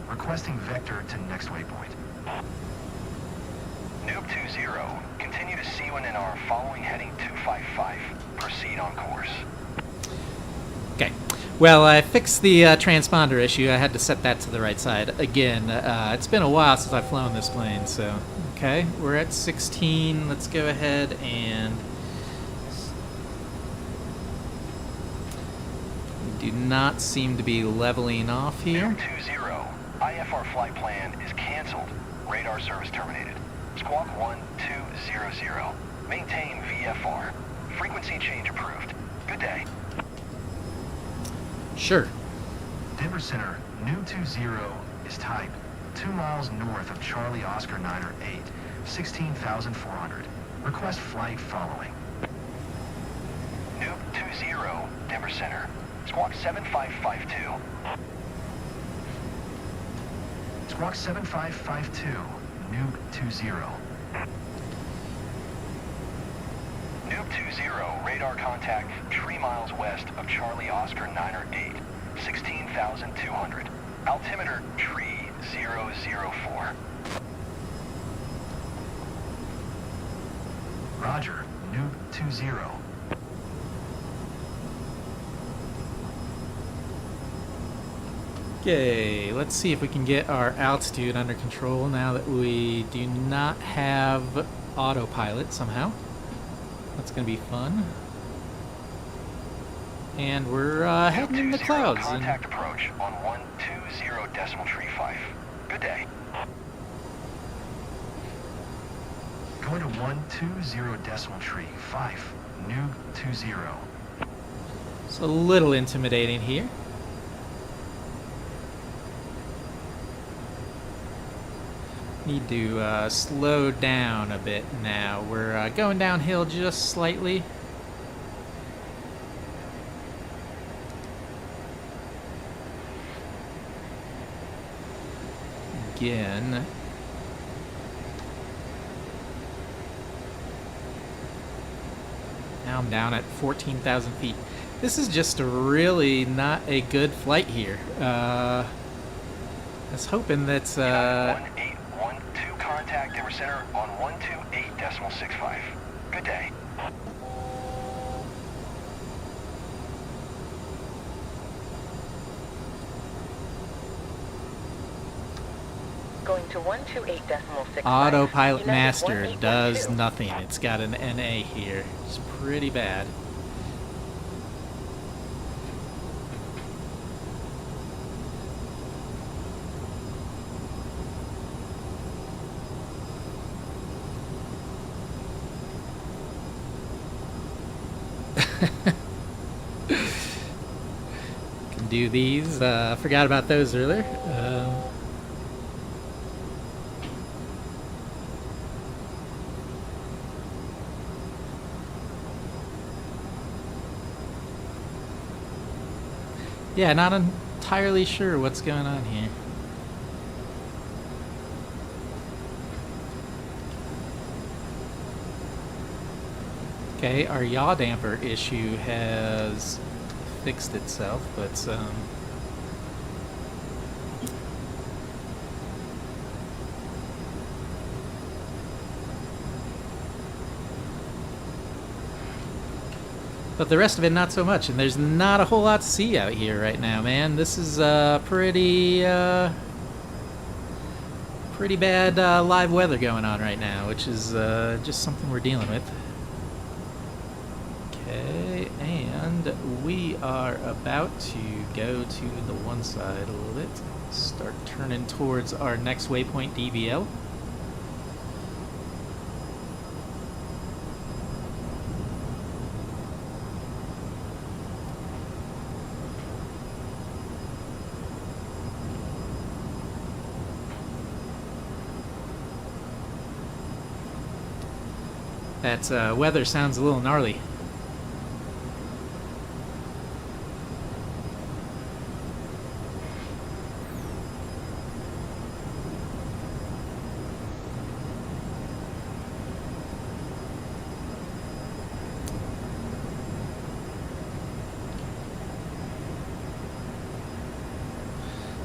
requesting vector to next waypoint. Noob 20, continue to CONNR following heading 255. Proceed on course. Okay. Well, I fixed the transponder issue. I had to set that to the right side again. It's been a while since I've flown this plane, so okay. We're at 16. Let's go ahead and we do not seem to be leveling off here. Noob 20, IFR flight plan is canceled. Radar service terminated. Squawk 1200. Maintain VFR. Frequency change approved. Good day. Sure. Denver Center, new 20 is type 2 miles north of Charlie Oscar 908, 16,400. Request flight following. New 20, Denver Center. Squawk 7552. Squawk 7552, new 20. Noob 20, radar contact 3 miles west of Charlie Oscar 908, 16,200. Altimeter tree 004. Roger, new 20. Okay, let's see if we can get our altitude under control now that we do not have autopilot somehow. That's going to be fun. And we're heading in the clouds. Contact approach on 120 decimal tree 5. Good day. Going to 120 decimal tree 5, new 20. It's a little intimidating here. Need to slow down a bit now. We're going downhill just slightly. Again. Now I'm down at 14,000 feet. This is just really not a good flight here. I was hoping that... 1812 contact Denver Center on 128 decimal 65. Good day. Going to 128.65. Autopilot United Master 1812. does nothing. It's got an NA here. It's pretty bad. Can do these. Forgot about those earlier. Yeah, not entirely sure what's going on here. Okay, our yaw damper issue has fixed itself, but but the rest of it, not so much. And there's not a whole lot to see out here right now, man. This is pretty bad live weather going on right now, which is just something we're dealing with. Okay, and we are about to go to the one side a little bit. Start turning towards our next waypoint, DVL. That weather sounds a little gnarly.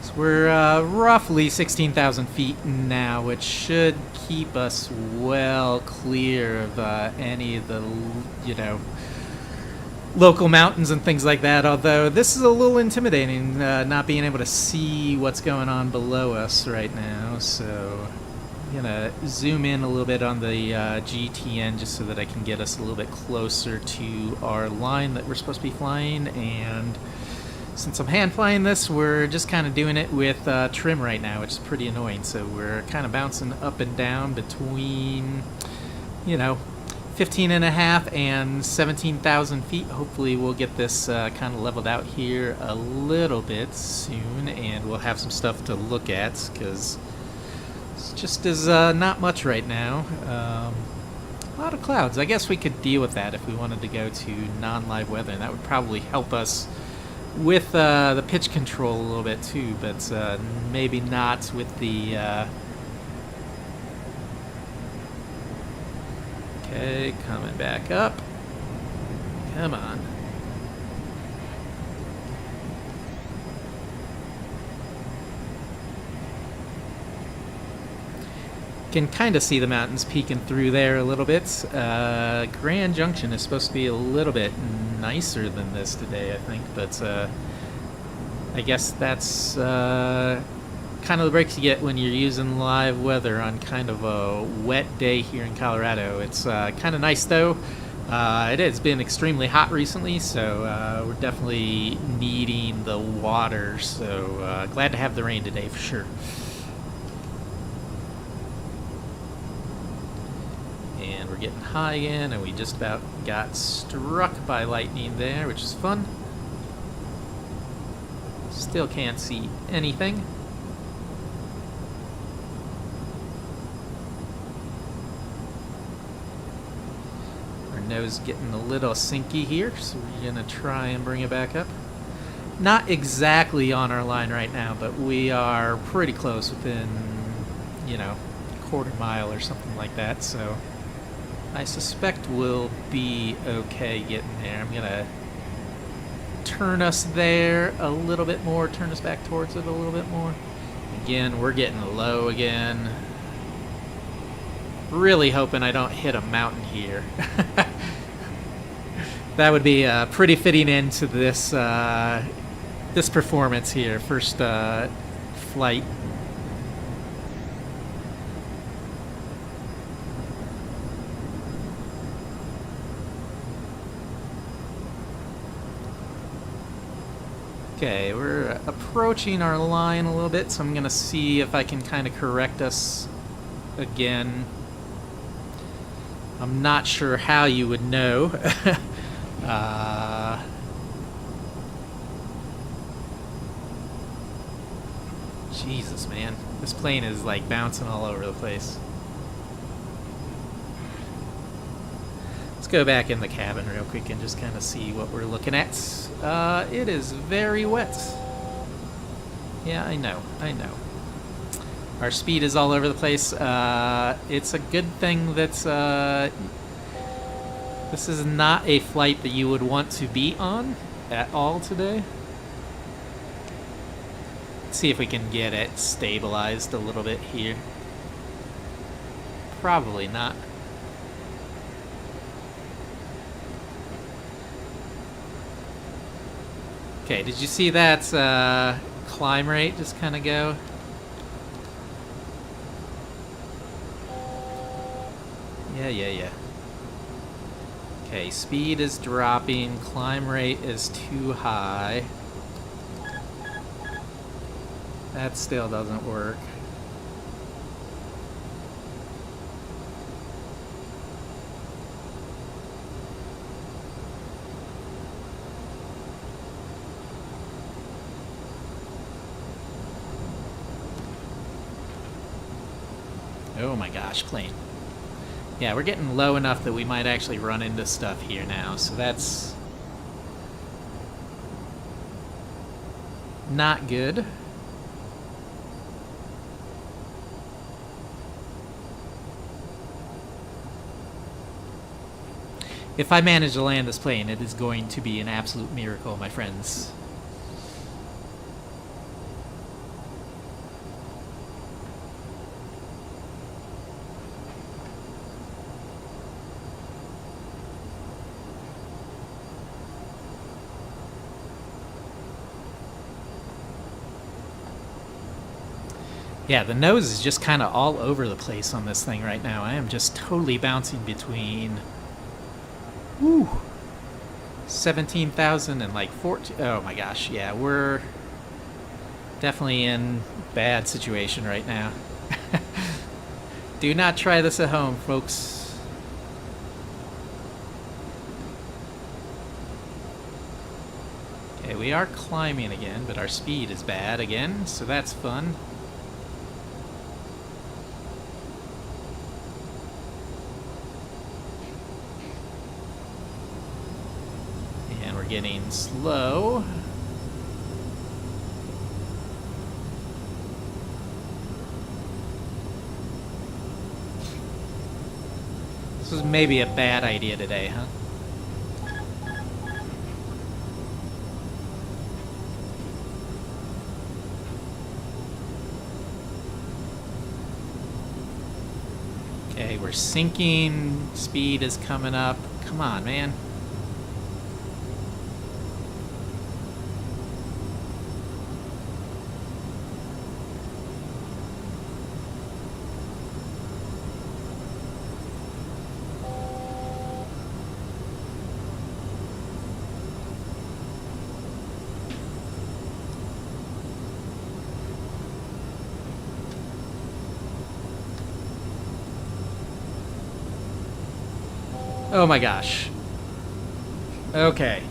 So we're roughly 16,000 feet now, which should keep us well clear of any of the, you know, local mountains and things like that. Although this is a little intimidating, not being able to see what's going on below us right now. So I'm gonna zoom in a little bit on the GTN just so that I can get us a little bit closer to our line that we're supposed to be flying. And since I'm hand flying this, we're just kind of doing it with trim right now, which is pretty annoying. So we're kind of bouncing up and down between, you know, 15.5 and 17,000 feet. Hopefully we'll get this kind of leveled out here a little bit soon, and we'll have some stuff to look at, because it's just is not much right now. A lot of clouds. I guess we could deal with that if we wanted to go to non-live weather, and that would probably help us with the pitch control a little bit too, but maybe not with the okay, coming back up. Come on. Can kind of see the mountains peeking through there a little bit. Grand Junction is supposed to be a little bit nicer than this today, I think, but I guess that's kind of the breaks you get when you're using live weather on kind of a wet day here in Colorado. It's kind of nice though. It has been extremely hot recently, so we're definitely needing the water, so glad to have the rain today for sure. And we're getting high again, and we just about got struck by lightning there, which is fun. Still can't see anything. Our nose getting a little sinky here, so we're gonna try and bring it back up. Not exactly on our line right now, but we are pretty close, within, you know, a quarter mile or something like that, so I suspect we'll be okay getting there. I'm gonna turn us there a little bit more, turn us back towards it a little bit more. Again, we're getting low again. Really hoping I don't hit a mountain here. That would be a pretty fitting end to this this performance here. First flight. Okay, we're approaching our line a little bit, so I'm gonna see if I can kind of correct us again. I'm not sure how you would know. Jesus, man. This plane is like bouncing all over the place. Let's go back in the cabin real quick and just kind of see what we're looking at. It is very wet. Yeah, I know. Our speed is all over the place. It's a good thing that this is not a flight that you would want to be on at all today. Let's see if we can get it stabilized a little bit here. Probably not. Okay, did you see that climb rate just kind of go? Yeah. Okay, speed is dropping, climb rate is too high. That still doesn't work. Oh my gosh, plane. Yeah, we're getting low enough that we might actually run into stuff here now, so that's not good. If I manage to land this plane, it is going to be an absolute miracle, my friends. Yeah, the nose is just kind of all over the place on this thing right now. I am just totally bouncing between 17,000 and like 14. Oh my gosh, yeah, we're definitely in bad situation right now. Do not try this at home, folks. we are climbing again, but our speed is bad again, so that's fun. And we're getting slow. This was maybe a bad idea today, huh? Okay, we're sinking. Speed is coming up. Come on, man. Oh my gosh. Okay.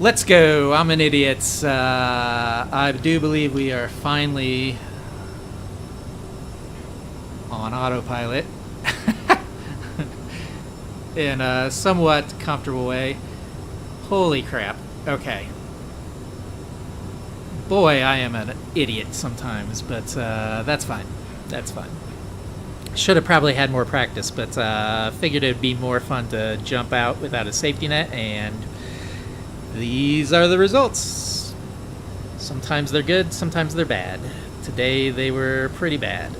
Let's go. I'm an idiot. I do believe we are finally on autopilot in a somewhat comfortable way. Holy crap. Okay. Boy, I am an idiot sometimes, but that's fine. That's fine. Should have probably had more practice, but figured it would be more fun to jump out without a safety net, and these are the results. Sometimes they're good, sometimes they're bad. Today they were pretty bad.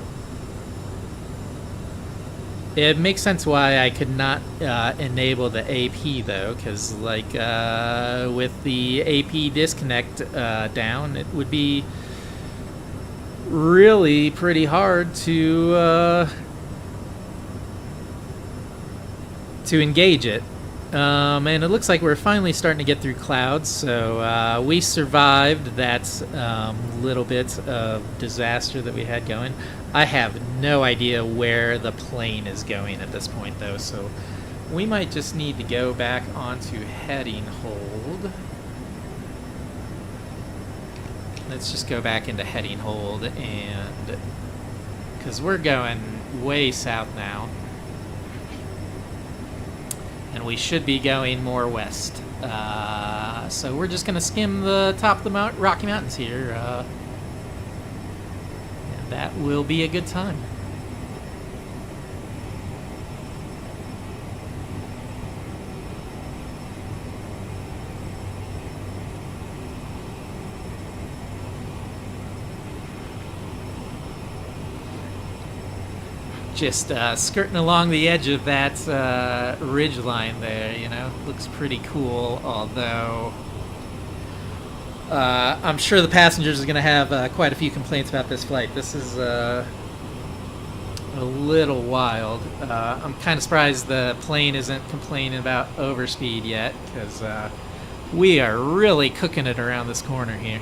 It makes sense why I could not enable the AP though, because like with the AP disconnect down, it would be really pretty hard to engage it. And it looks like we're finally starting to get through clouds, so we survived that little bit of disaster that we had going. I have no idea where the plane is going at this point though, so we might just need to go back onto heading hold. Let's just go back into heading hold, and because we're going way south now, and we should be going more west. So we're just going to skim the top of the Rocky Mountains here. And that will be a good time. Just skirting along the edge of that ridge line there, you know, looks pretty cool, although I'm sure the passengers are going to have quite a few complaints about this flight. This is a little wild. I'm kind of surprised the plane isn't complaining about overspeed yet, because we are really cooking it around this corner here.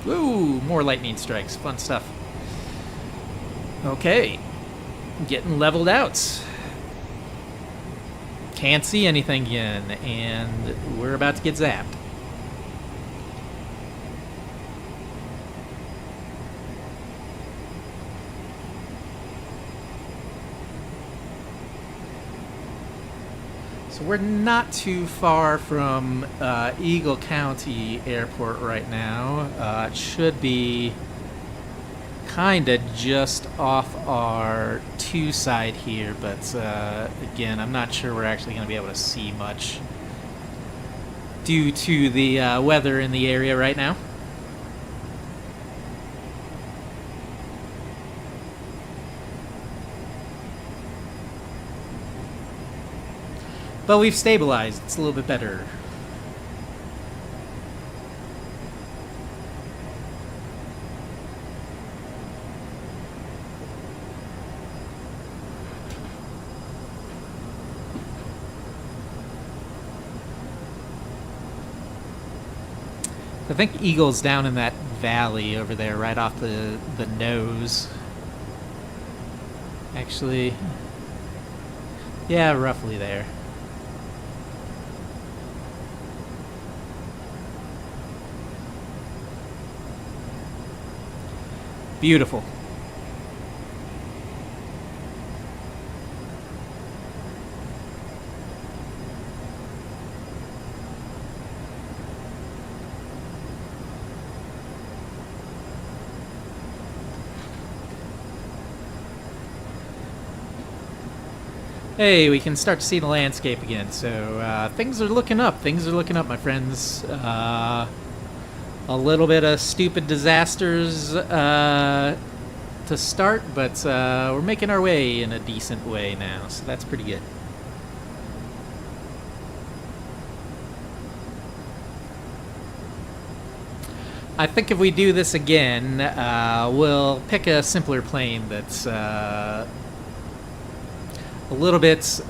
Woo! More lightning strikes. Fun stuff. Okay. Getting leveled out. Can't see anything again, and we're about to get zapped. So we're not too far from Eagle County Airport right now. It should be kind of just off our 2 side here, but again, I'm not sure we're actually going to be able to see much due to the weather in the area right now. But we've stabilized. It's a little bit better. I think Eagle's down in that valley over there, right off the nose. Actually, yeah, roughly there. Beautiful. Hey, we can start to see the landscape again. So things are looking up. Things are looking up, my friends. A little bit of stupid disasters to start, but we're making our way in a decent way now, so that's pretty good. I think if we do this again, we'll pick a simpler plane that's a little bit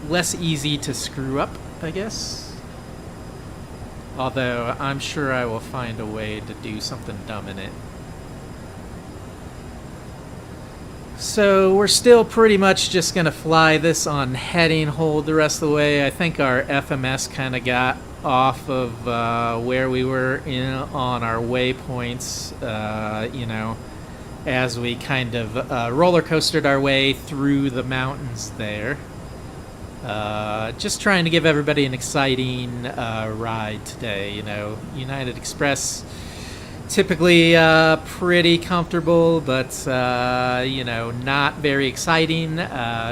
less easy to screw up, I guess. Although, I'm sure I will find a way to do something dumb in it. So, we're still pretty much just going to fly this on heading hold the rest of the way. I think our FMS kind of got off of where we were on our waypoints, you know, as we kind of roller coastered our way through the mountains there. Just trying to give everybody an exciting ride today. You know, United Express typically pretty comfortable, but you know, not very exciting.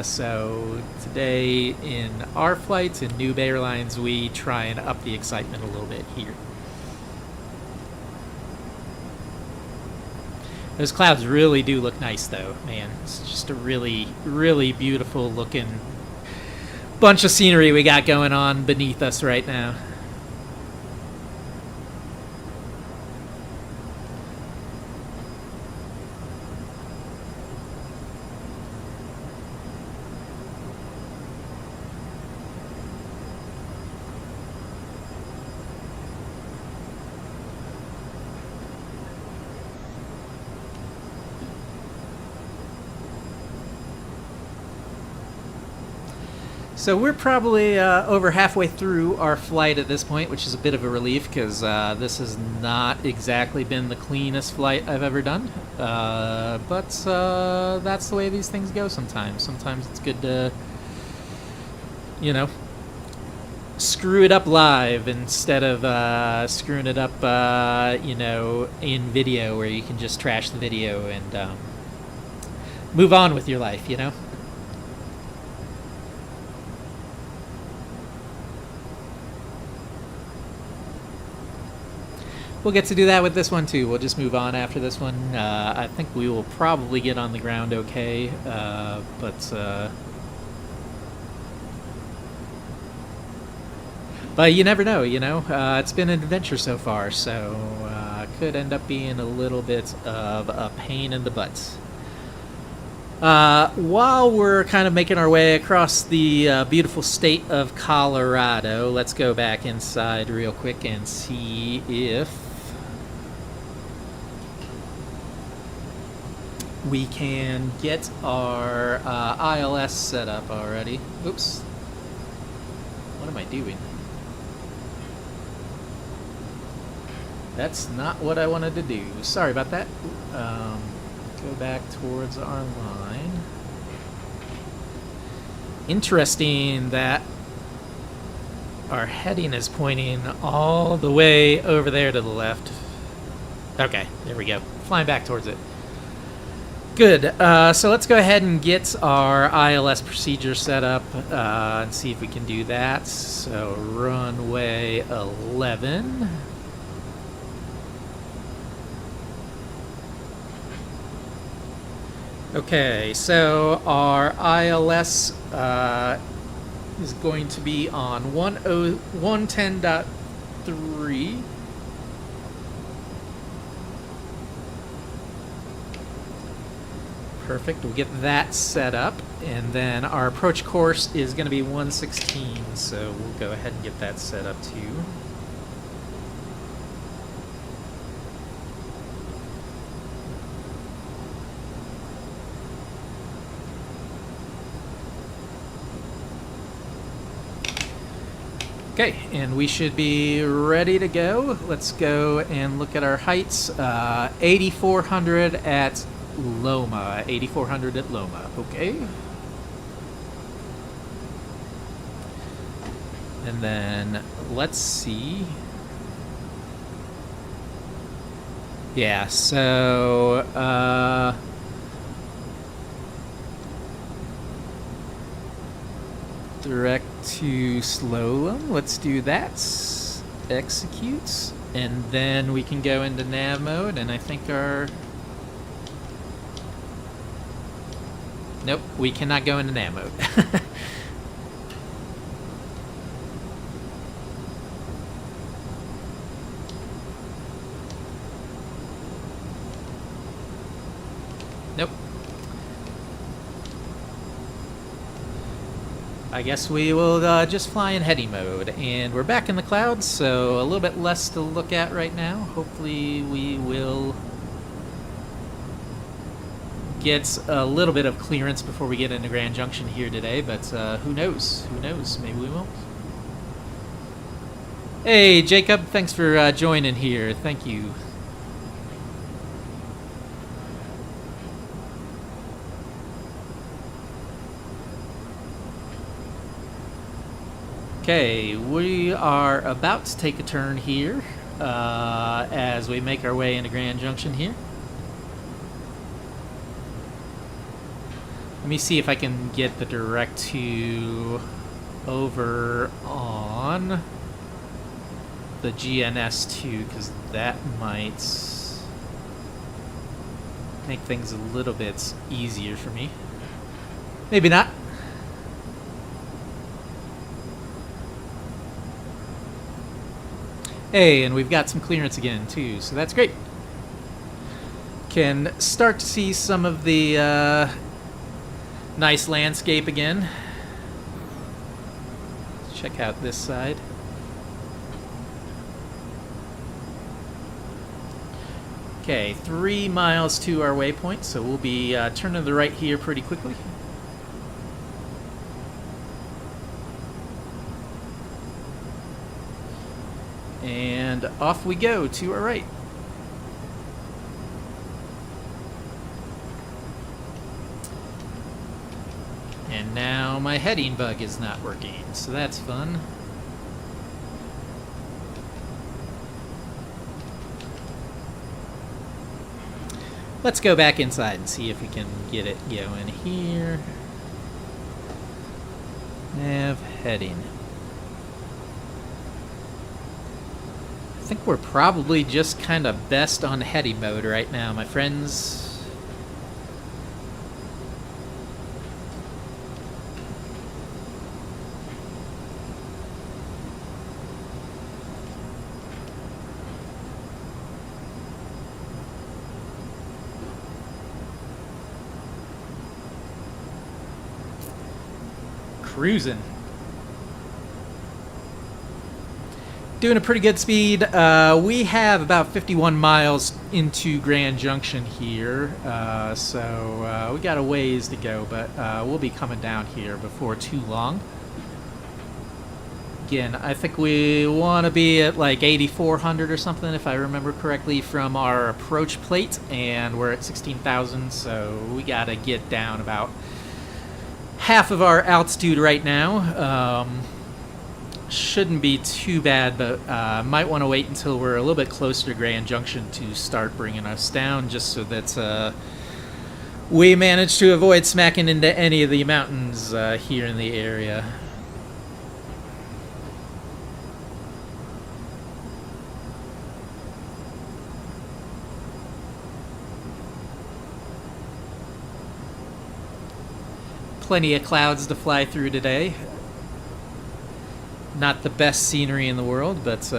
So today in our flights in Noob Airlines, we try and up the excitement a little bit here. Those clouds really do look nice, though, man. It's just a really, really beautiful looking bunch of scenery we got going on beneath us right now. So we're probably over halfway through our flight at this point, which is a bit of a relief because this has not exactly been the cleanest flight I've ever done. But that's the way these things go sometimes. Sometimes it's good to, you know, screw it up live instead of screwing it up, you know, in video where you can just trash the video and move on with your life, you know? We'll get to do that with this one too. We'll just move on after this one. I think we will probably get on the ground okay, but you never know, you know? It's been an adventure so far, so could end up being a little bit of a pain in the butt. While we're kind of making our way across the beautiful state of Colorado, let's go back inside real quick and see if we can get our ILS set up already. Oops. What am I doing? That's not what I wanted to do. Sorry about that. Go back towards our line. Interesting that our heading is pointing all the way over there to the left. Okay, there we go. Flying back towards it. Good. So let's go ahead and get our ILS procedure set up and see if we can do that. So runway 11. Okay, so our ILS is going to be on 110.3. Perfect, we'll get that set up, and then our approach course is going to be 116, so we'll go ahead and get that set up too. Okay, and we should be ready to go. Let's go and look at our heights. 8,400 at Loma. 8,400 at Loma. Okay. And then let's see. Yeah, so direct to slalom. Let's do that. Execute. And then we can go into nav mode, and I think our... Nope, we cannot go into nav mode. Nope. I guess we will just fly in heady mode. And we're back in the clouds, so a little bit less to look at right now. Hopefully we will get a little bit of clearance before we get into Grand Junction here today, but who knows? Who knows? Maybe we won't. Hey, Jacob, thanks for joining here. Thank you. Okay, we are about to take a turn here as we make our way into Grand Junction here. Let me see if I can get the direct to over on the GNS2, because that might make things a little bit easier for me. Maybe not. Hey, and we've got some clearance again too, so that's great. Can start to see some of the nice landscape again. Let's check out this side. Okay, 3 miles to our waypoint, so we'll be turning to the right here pretty quickly. And off we go to our right. And now my heading bug is not working, so that's fun. Let's go back inside and see if we can get it going here. Nav heading. I think we're probably just kind of best on heady mode right now, my friends. Cruising. Doing a pretty good speed. We have about 51 miles into Grand Junction here, so we got a ways to go, but we'll be coming down here before too long. Again, I think we want to be at like 8,400 or something, if I remember correctly, from our approach plate, and we're at 16,000, so we got to get down about half of our altitude right now. Shouldn't be too bad, but might want to wait until we're a little bit closer to Grand Junction to start bringing us down, just so that we manage to avoid smacking into any of the mountains here in the area. Plenty of clouds to fly through today. Not the best scenery in the world, but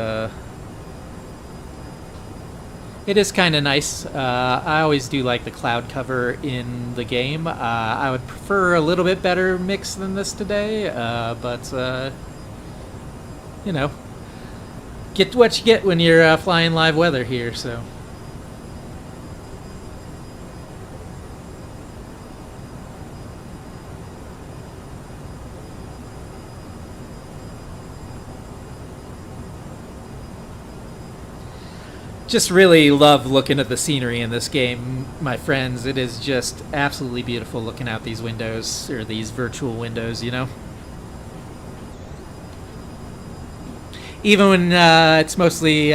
it is kind of nice. I always do like the cloud cover in the game. I would prefer a little bit better mix than this today, but you know, get what you get when you're flying live weather here, so. Just really love looking at the scenery in this game, my friends. It is just absolutely beautiful looking out these windows, or these virtual windows, you know? Even when it's mostly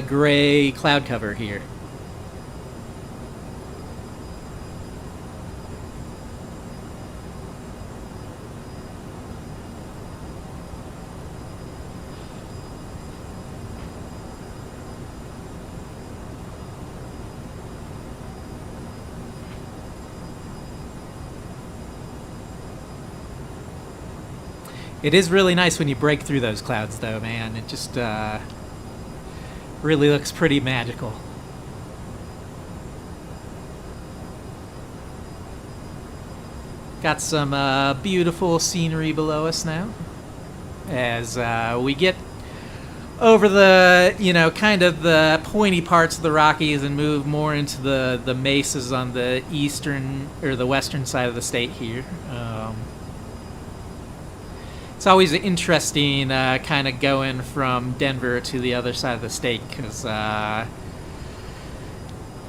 gray cloud cover here. It is really nice when you break through those clouds, though, man. It just really looks pretty magical. Got some beautiful scenery below us now. As we get over the, you know, kind of the pointy parts of the Rockies and move more into the mesas on the eastern, or the western side of the state here. It's always interesting kind of going from Denver to the other side of the state because,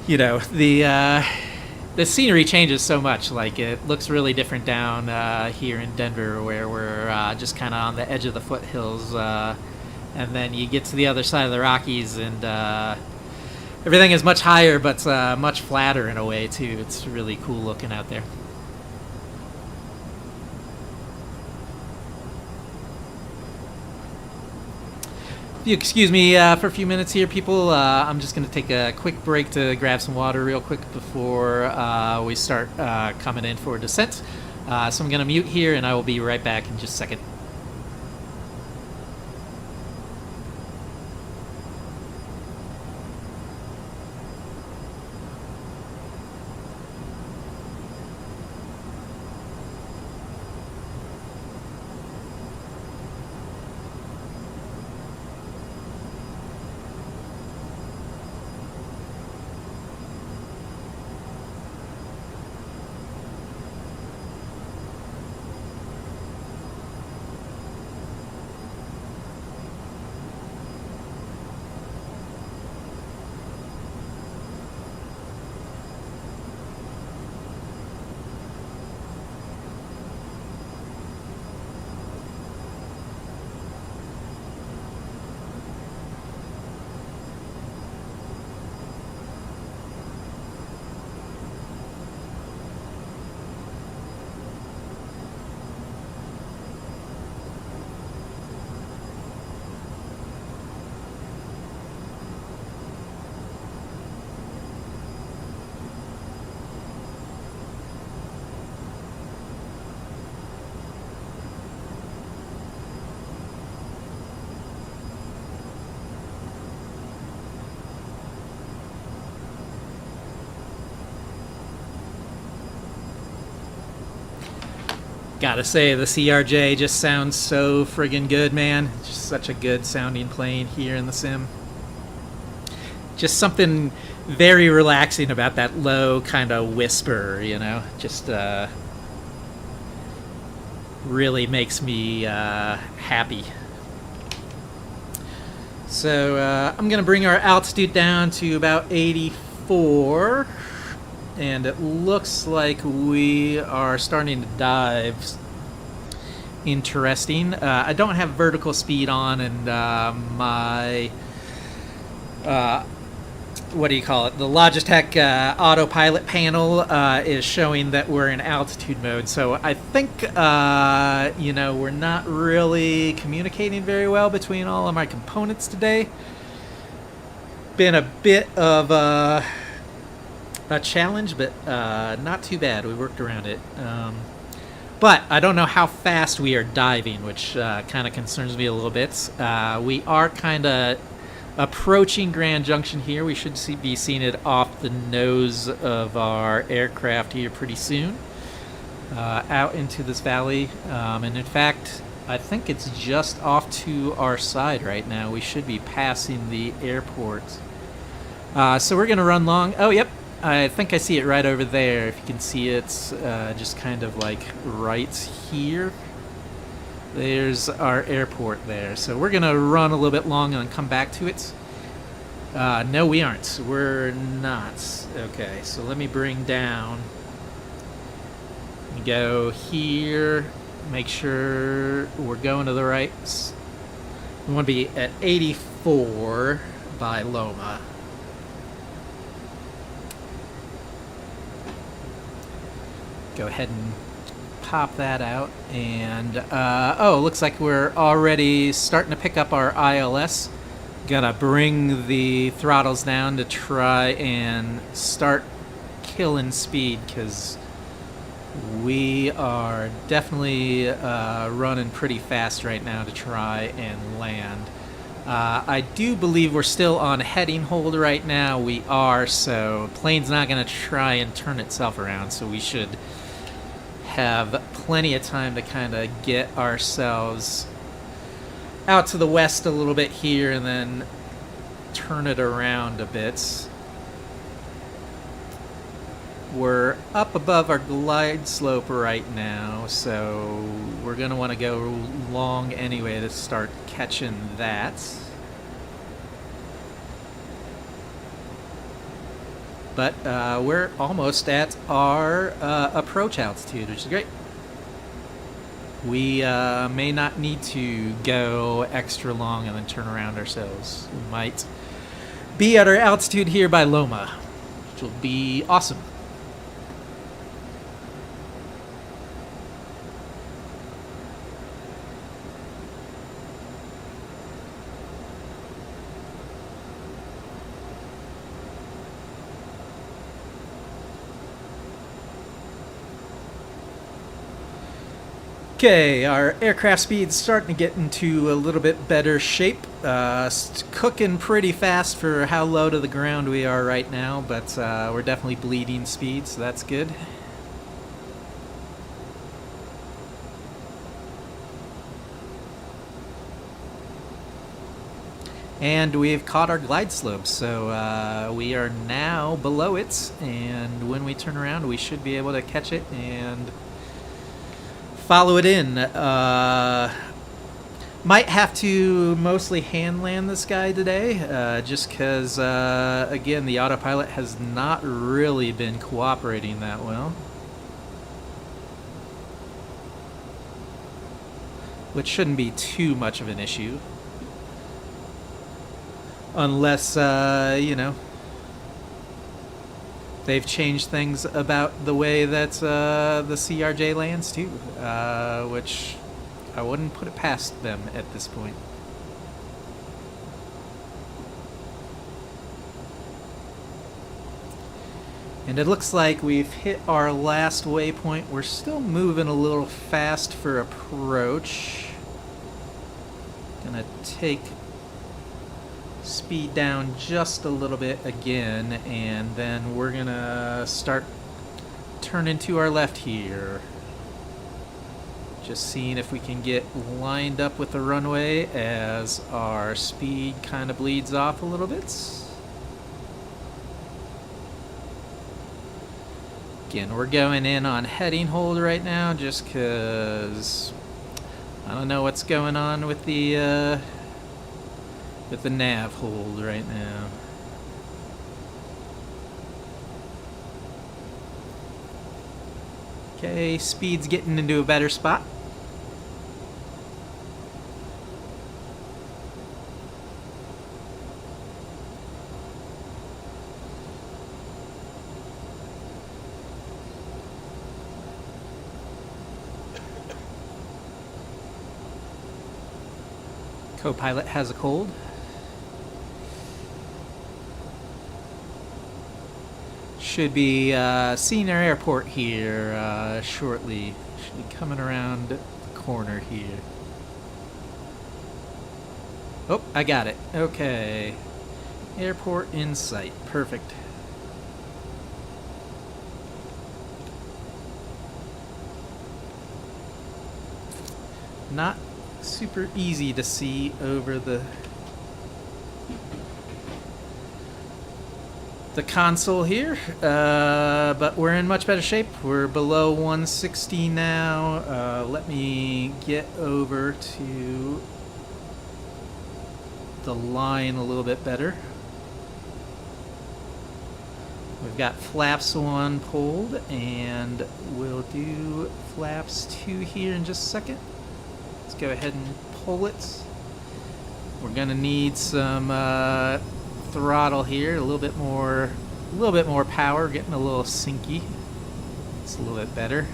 you know, the scenery changes so much. Like, it looks really different down here in Denver where we're just kind of on the edge of the foothills. And then you get to the other side of the Rockies and everything is much higher but much flatter in a way, too. It's really cool looking out there. If you excuse me for a few minutes here, people, I'm just going to take a quick break to grab some water real quick before we start coming in for descent. So I'm going to mute here, and I will be right back in just a second. Gotta say, the CRJ just sounds so friggin' good, man. It's just such a good sounding plane here in the sim. Just something very relaxing about that low kind of whisper, you know? Just really makes me happy. So I'm gonna bring our altitude down to about 84. And it looks like we are starting to dive. Interesting. I don't have vertical speed on, and my what do you call it? The Logitech autopilot panel is showing that we're in altitude mode. So I think you know, we're not really communicating very well between all of my components today. Been a bit of a challenge, but not too bad. We worked around it. But I don't know how fast we are diving, which kind of concerns me a little bit. We are kind of approaching Grand Junction here. We should be seeing it off the nose of our aircraft here pretty soon. Out into this valley. And in fact, I think it's just off to our side right now. We should be passing the airport. So we're going to run long. Oh, yep. I think I see it right over there. If you can see it, just kind of like right here. There's our airport there. So we're going to run a little bit long and then come back to it. No, we aren't. We're not. Okay, so let me bring down. Go here. Make sure we're going to the right. We want to be at 84 by Loma. Go ahead and pop that out. And, oh, looks like we're already starting to pick up our ILS. Gotta bring the throttles down to try and start killing speed, because we are definitely running pretty fast right now to try and land. I do believe we're still on heading hold right now. We are, so plane's not going to try and turn itself around, so we should have plenty of time to kind of get ourselves out to the west a little bit here and then turn it around a bit. We're up above our glide slope right now, so we're going to want to go long anyway to start catching that. But we're almost at our approach altitude, which is great. We may not need to go extra long and then turn around ourselves. We might be at our altitude here by Loma, which will be awesome. Okay, our aircraft speed's starting to get into a little bit better shape. Cooking pretty fast for how low to the ground we are right now, but we're definitely bleeding speed, so that's good. And we've caught our glide slope, so we are now below it, and when we turn around we should be able to catch it and follow it in. Might have to mostly hand land this guy today, just because, again, the autopilot has not really been cooperating that well. Which shouldn't be too much of an issue. Unless, you know, they've changed things about the way that the CRJ lands too, which I wouldn't put it past them at this point. And it looks like we've hit our last waypoint. We're still moving a little fast for approach. Gonna take speed down just a little bit again, and then we're gonna start turning to our left here. Just seeing if we can get lined up with the runway as our speed kind of bleeds off a little bit. Again, we're going in on heading hold right now just because I don't know what's going on with the nav hold right now. Okay, speed's getting into a better spot. Co-pilot has a cold. Should be seeing our airport here shortly. Should be coming around the corner here. Oh, I got it. Okay. Airport in sight. Perfect. Not super easy to see over the console here, but we're in much better shape. We're below 160 now. Let me get over to the line a little bit better. We've got flaps 1 pulled, and we'll do flaps 2 here in just a second. Let's go ahead and pull it. We're gonna need some throttle here, a little bit more power, getting a little sinky. It's a little bit better.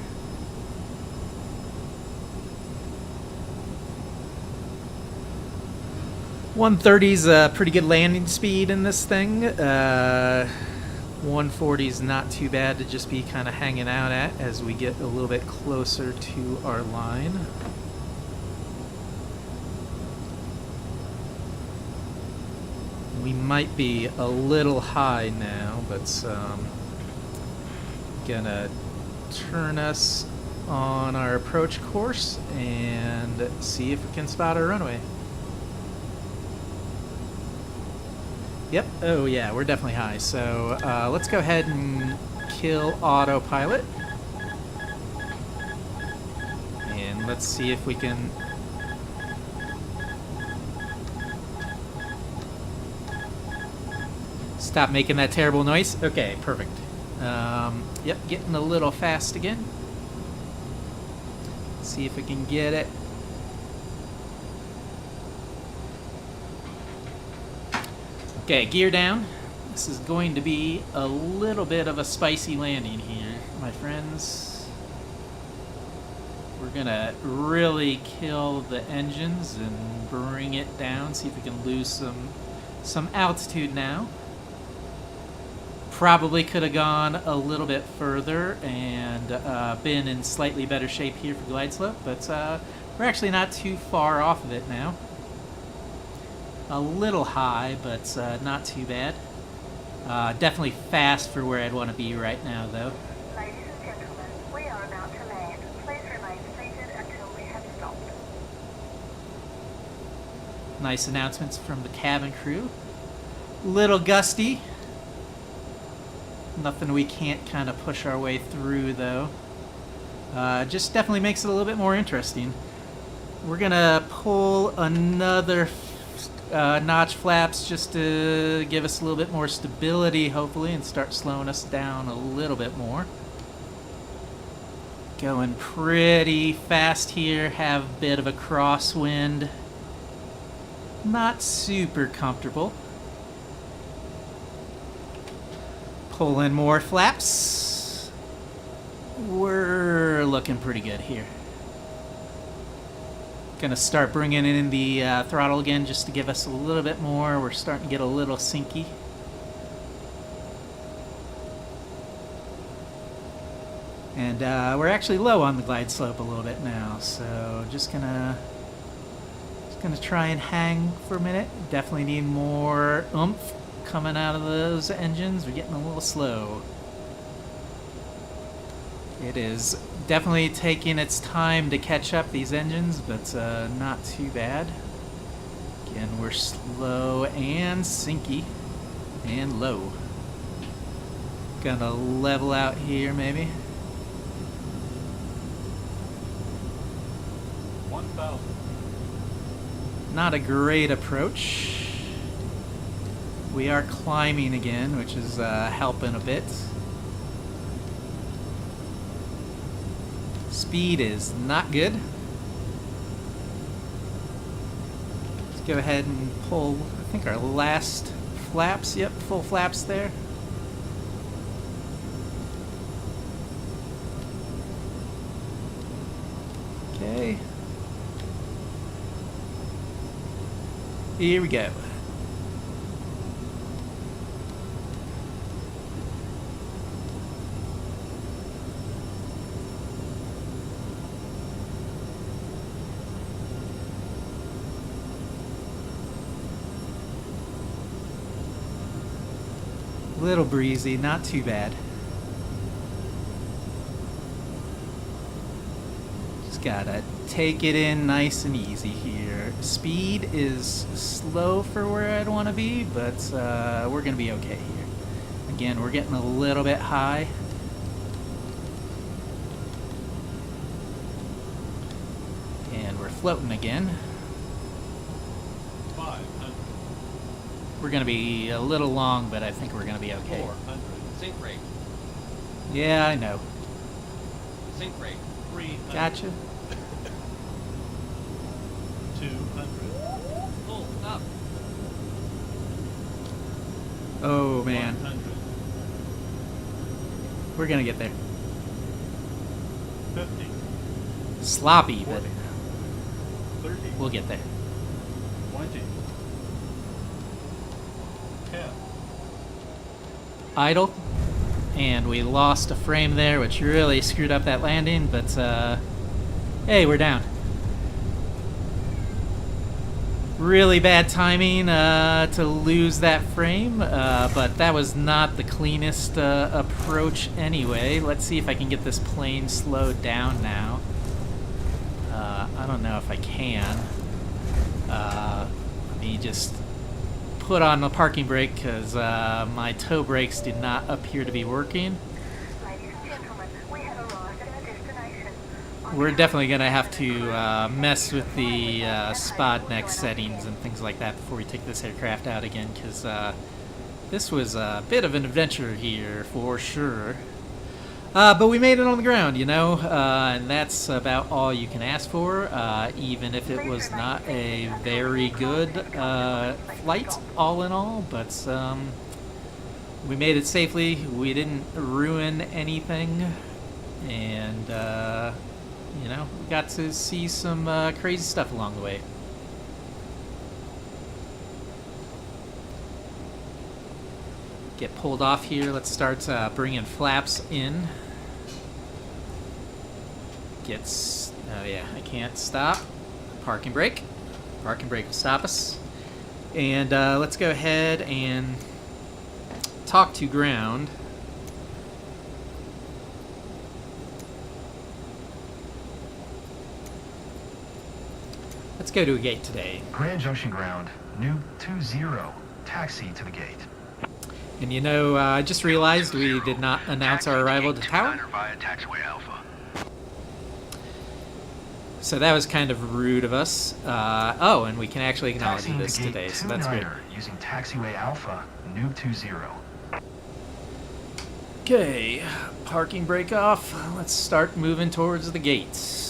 .130's a pretty good landing speed in this thing. 140's not too bad to just be kind of hanging out at as we get a little bit closer to our line. We might be a little high now, but gonna turn us on our approach course and see if we can spot our runway. Yep, oh yeah, we're definitely high. So let's go ahead and kill autopilot. And let's see if we can... Stop making that terrible noise. Okay, perfect. Yep, getting a little fast again. Let's see if we can get it. Okay, gear down. This is going to be a little bit of a spicy landing here, my friends. We're gonna really kill the engines and bring it down, see if we can lose some altitude now. Probably could have gone a little bit further and been in slightly better shape here for glide slope, but we're actually not too far off of it now. A little high, but not too bad. Definitely fast for where I'd want to be right now, though. Ladies and gentlemen, we are about to land. Please remain seated until we have stopped. Nice announcements from the cabin crew. Little gusty. Nothing we can't kind of push our way through, though. Just definitely makes it a little bit more interesting. We're gonna pull another notch flaps just to give us a little bit more stability, hopefully, and start slowing us down a little bit more. Going pretty fast here, have a bit of a crosswind. Not super comfortable. Pull in more flaps. We're looking pretty good here. Gonna start bringing in the throttle again just to give us a little bit more. We're starting to get a little sinky. And we're actually low on the glide slope a little bit now, so just gonna try and hang for a minute. Definitely need more oomph coming out of those engines. We're getting a little slow. It is definitely taking its time to catch up, these engines, but not too bad. Again, we're slow and sinky and low. Gonna level out here, maybe. 1,000. Not a great approach. We are climbing again, which is helping a bit. Speed is not good. Let's go ahead and pull, I think, our last flaps. Yep, full flaps there. Okay. Here we go. Little breezy, not too bad. Just gotta take it in nice and easy here. Speed is slow for where I'd want to be, but we're gonna be okay here. Again, we're getting a little bit high. And we're floating again. 500. We're gonna be a little long, but I think we're gonna be okay. 400. Sink rate. Yeah, I know. Sink rate. 300. Gotcha. 200. Full up. Oh man, 100. we're gonna get there. 50. Sloppy, but 30. we'll get there. 20. 10. Idle, and we lost a frame there, which really screwed up that landing, but hey, we're down. Really bad timing to lose that frame, but that was not the cleanest approach anyway. Let's see if I can get this plane slowed down now. I don't know if I can. Let me just put on the parking brake because my toe brakes do not appear to be working. Ladies and gentlemen, we have arrived at our destination. We're definitely going to have to mess with the Spodneck settings and things like that before we take this aircraft out again, because this was a bit of an adventure here for sure. But we made it on the ground, you know, and that's about all you can ask for, even if it was not a very good flight all in all, but we made it safely. We didn't ruin anything, and you know, we got to see some crazy stuff along the way. Get pulled off here. Let's start bringing flaps in. Oh yeah, I can't stop. Parking brake. Parking brake will stop us. And let's go ahead and talk to ground. Let's go to a gate today. Grand Junction ground, Noob 20, taxi to the gate. And you know, I just realized we did not announce our arrival to tower. Via taxiway Alpha. So that was kind of rude of us. Oh, and we can actually acknowledge Taxiing this to gate today, so that's great. 29er using taxiway Alpha, Noob 20. Okay, parking brake off. Let's start moving towards the gates.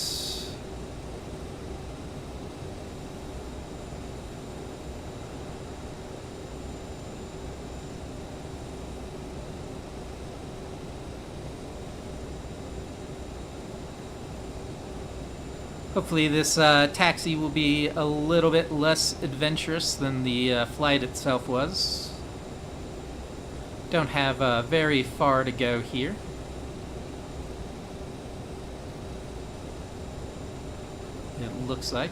Hopefully this taxi will be a little bit less adventurous than the flight itself was. Don't have very far to go here. It looks like.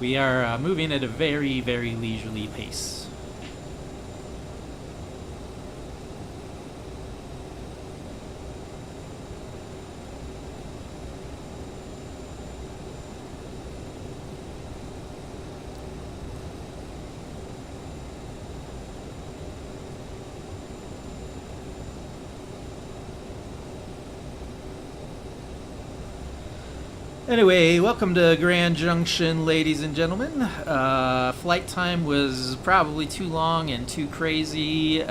We are moving at a very, very leisurely pace. Anyway, welcome to Grand Junction, ladies and gentlemen. Flight time was probably too long and too crazy. We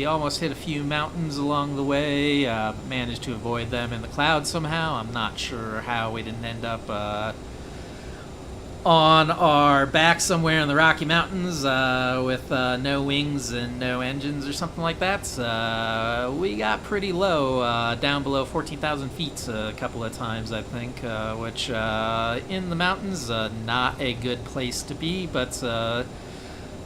almost hit a few mountains along the way, managed to avoid them in the clouds somehow. I'm not sure how we didn't end up on our back somewhere in the Rocky Mountains with no wings and no engines or something like that. We got pretty low, down below 14,000 feet a couple of times, I think, which in the mountains, not a good place to be, but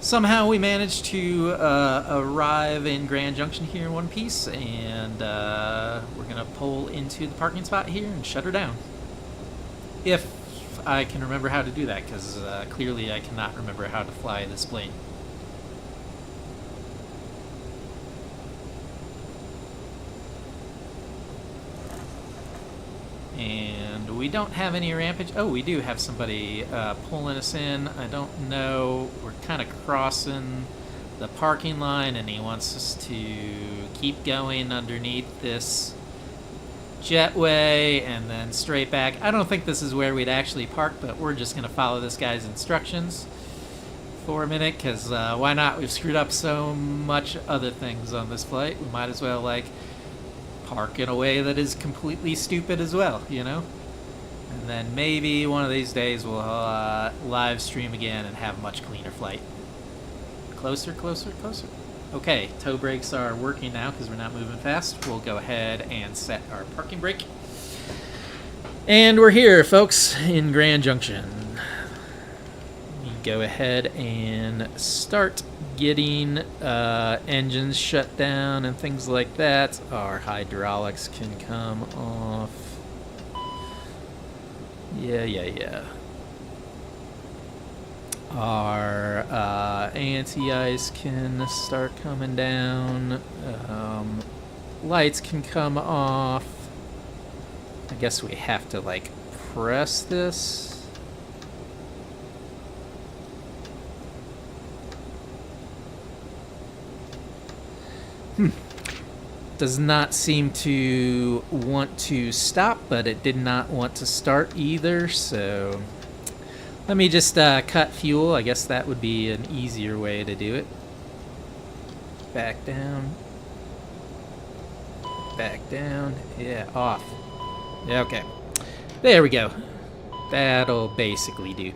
somehow we managed to arrive in Grand Junction here in one piece, and we're going to pull into the parking spot here and shut her down. If I can remember how to do that, because clearly I cannot remember how to fly this plane. And we don't have any rampage. Oh, we do have somebody pulling us in. I don't know. We're kind of crossing the parking line, and he wants us to keep going underneath this jetway, and then straight back. I don't think this is where we'd actually park, but we're just going to follow this guy's instructions for a minute, because why not? We've screwed up so much other things on this flight. We might as well, like, park in a way that is completely stupid as well, you know? And then maybe one of these days we'll live stream again and have a much cleaner flight. Closer, closer, closer. Okay, toe brakes are working now because we're not moving fast. We'll go ahead and set our parking brake. And we're here, folks, in Grand Junction. We go ahead and start getting engines shut down and things like that. Our hydraulics can come off. Yeah. Our anti-ice can start coming down. Lights can come off. I guess we have to, like, press this. Does not seem to want to stop, but it did not want to start either, so let me just cut fuel. I guess that would be an easier way to do it. Back down. Back down. Yeah, off. Yeah, okay. There we go. That'll basically do.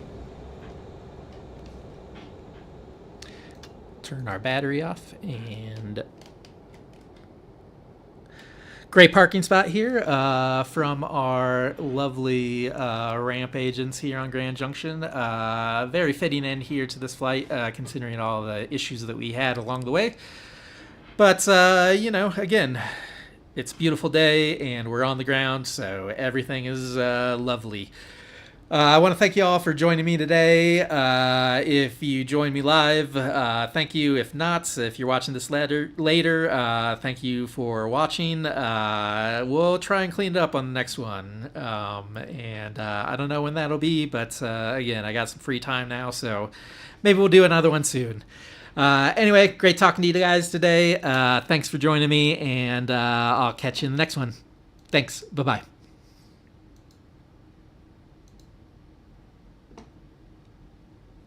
Turn our battery off, and great parking spot here from our lovely ramp agents here on Grand Junction. Very fitting end here to this flight, considering all the issues that we had along the way. But, you know, again, it's a beautiful day and we're on the ground, so everything is lovely. I want to thank you all for joining me today. If you join me live, thank you. If not, if you're watching this later, thank you for watching. We'll try and clean it up on the next one. And I don't know when that'll be, but again, I got some free time now, so maybe we'll do another one soon. Anyway, great talking to you guys today. Thanks for joining me, and I'll catch you in the next one. Thanks. Bye-bye.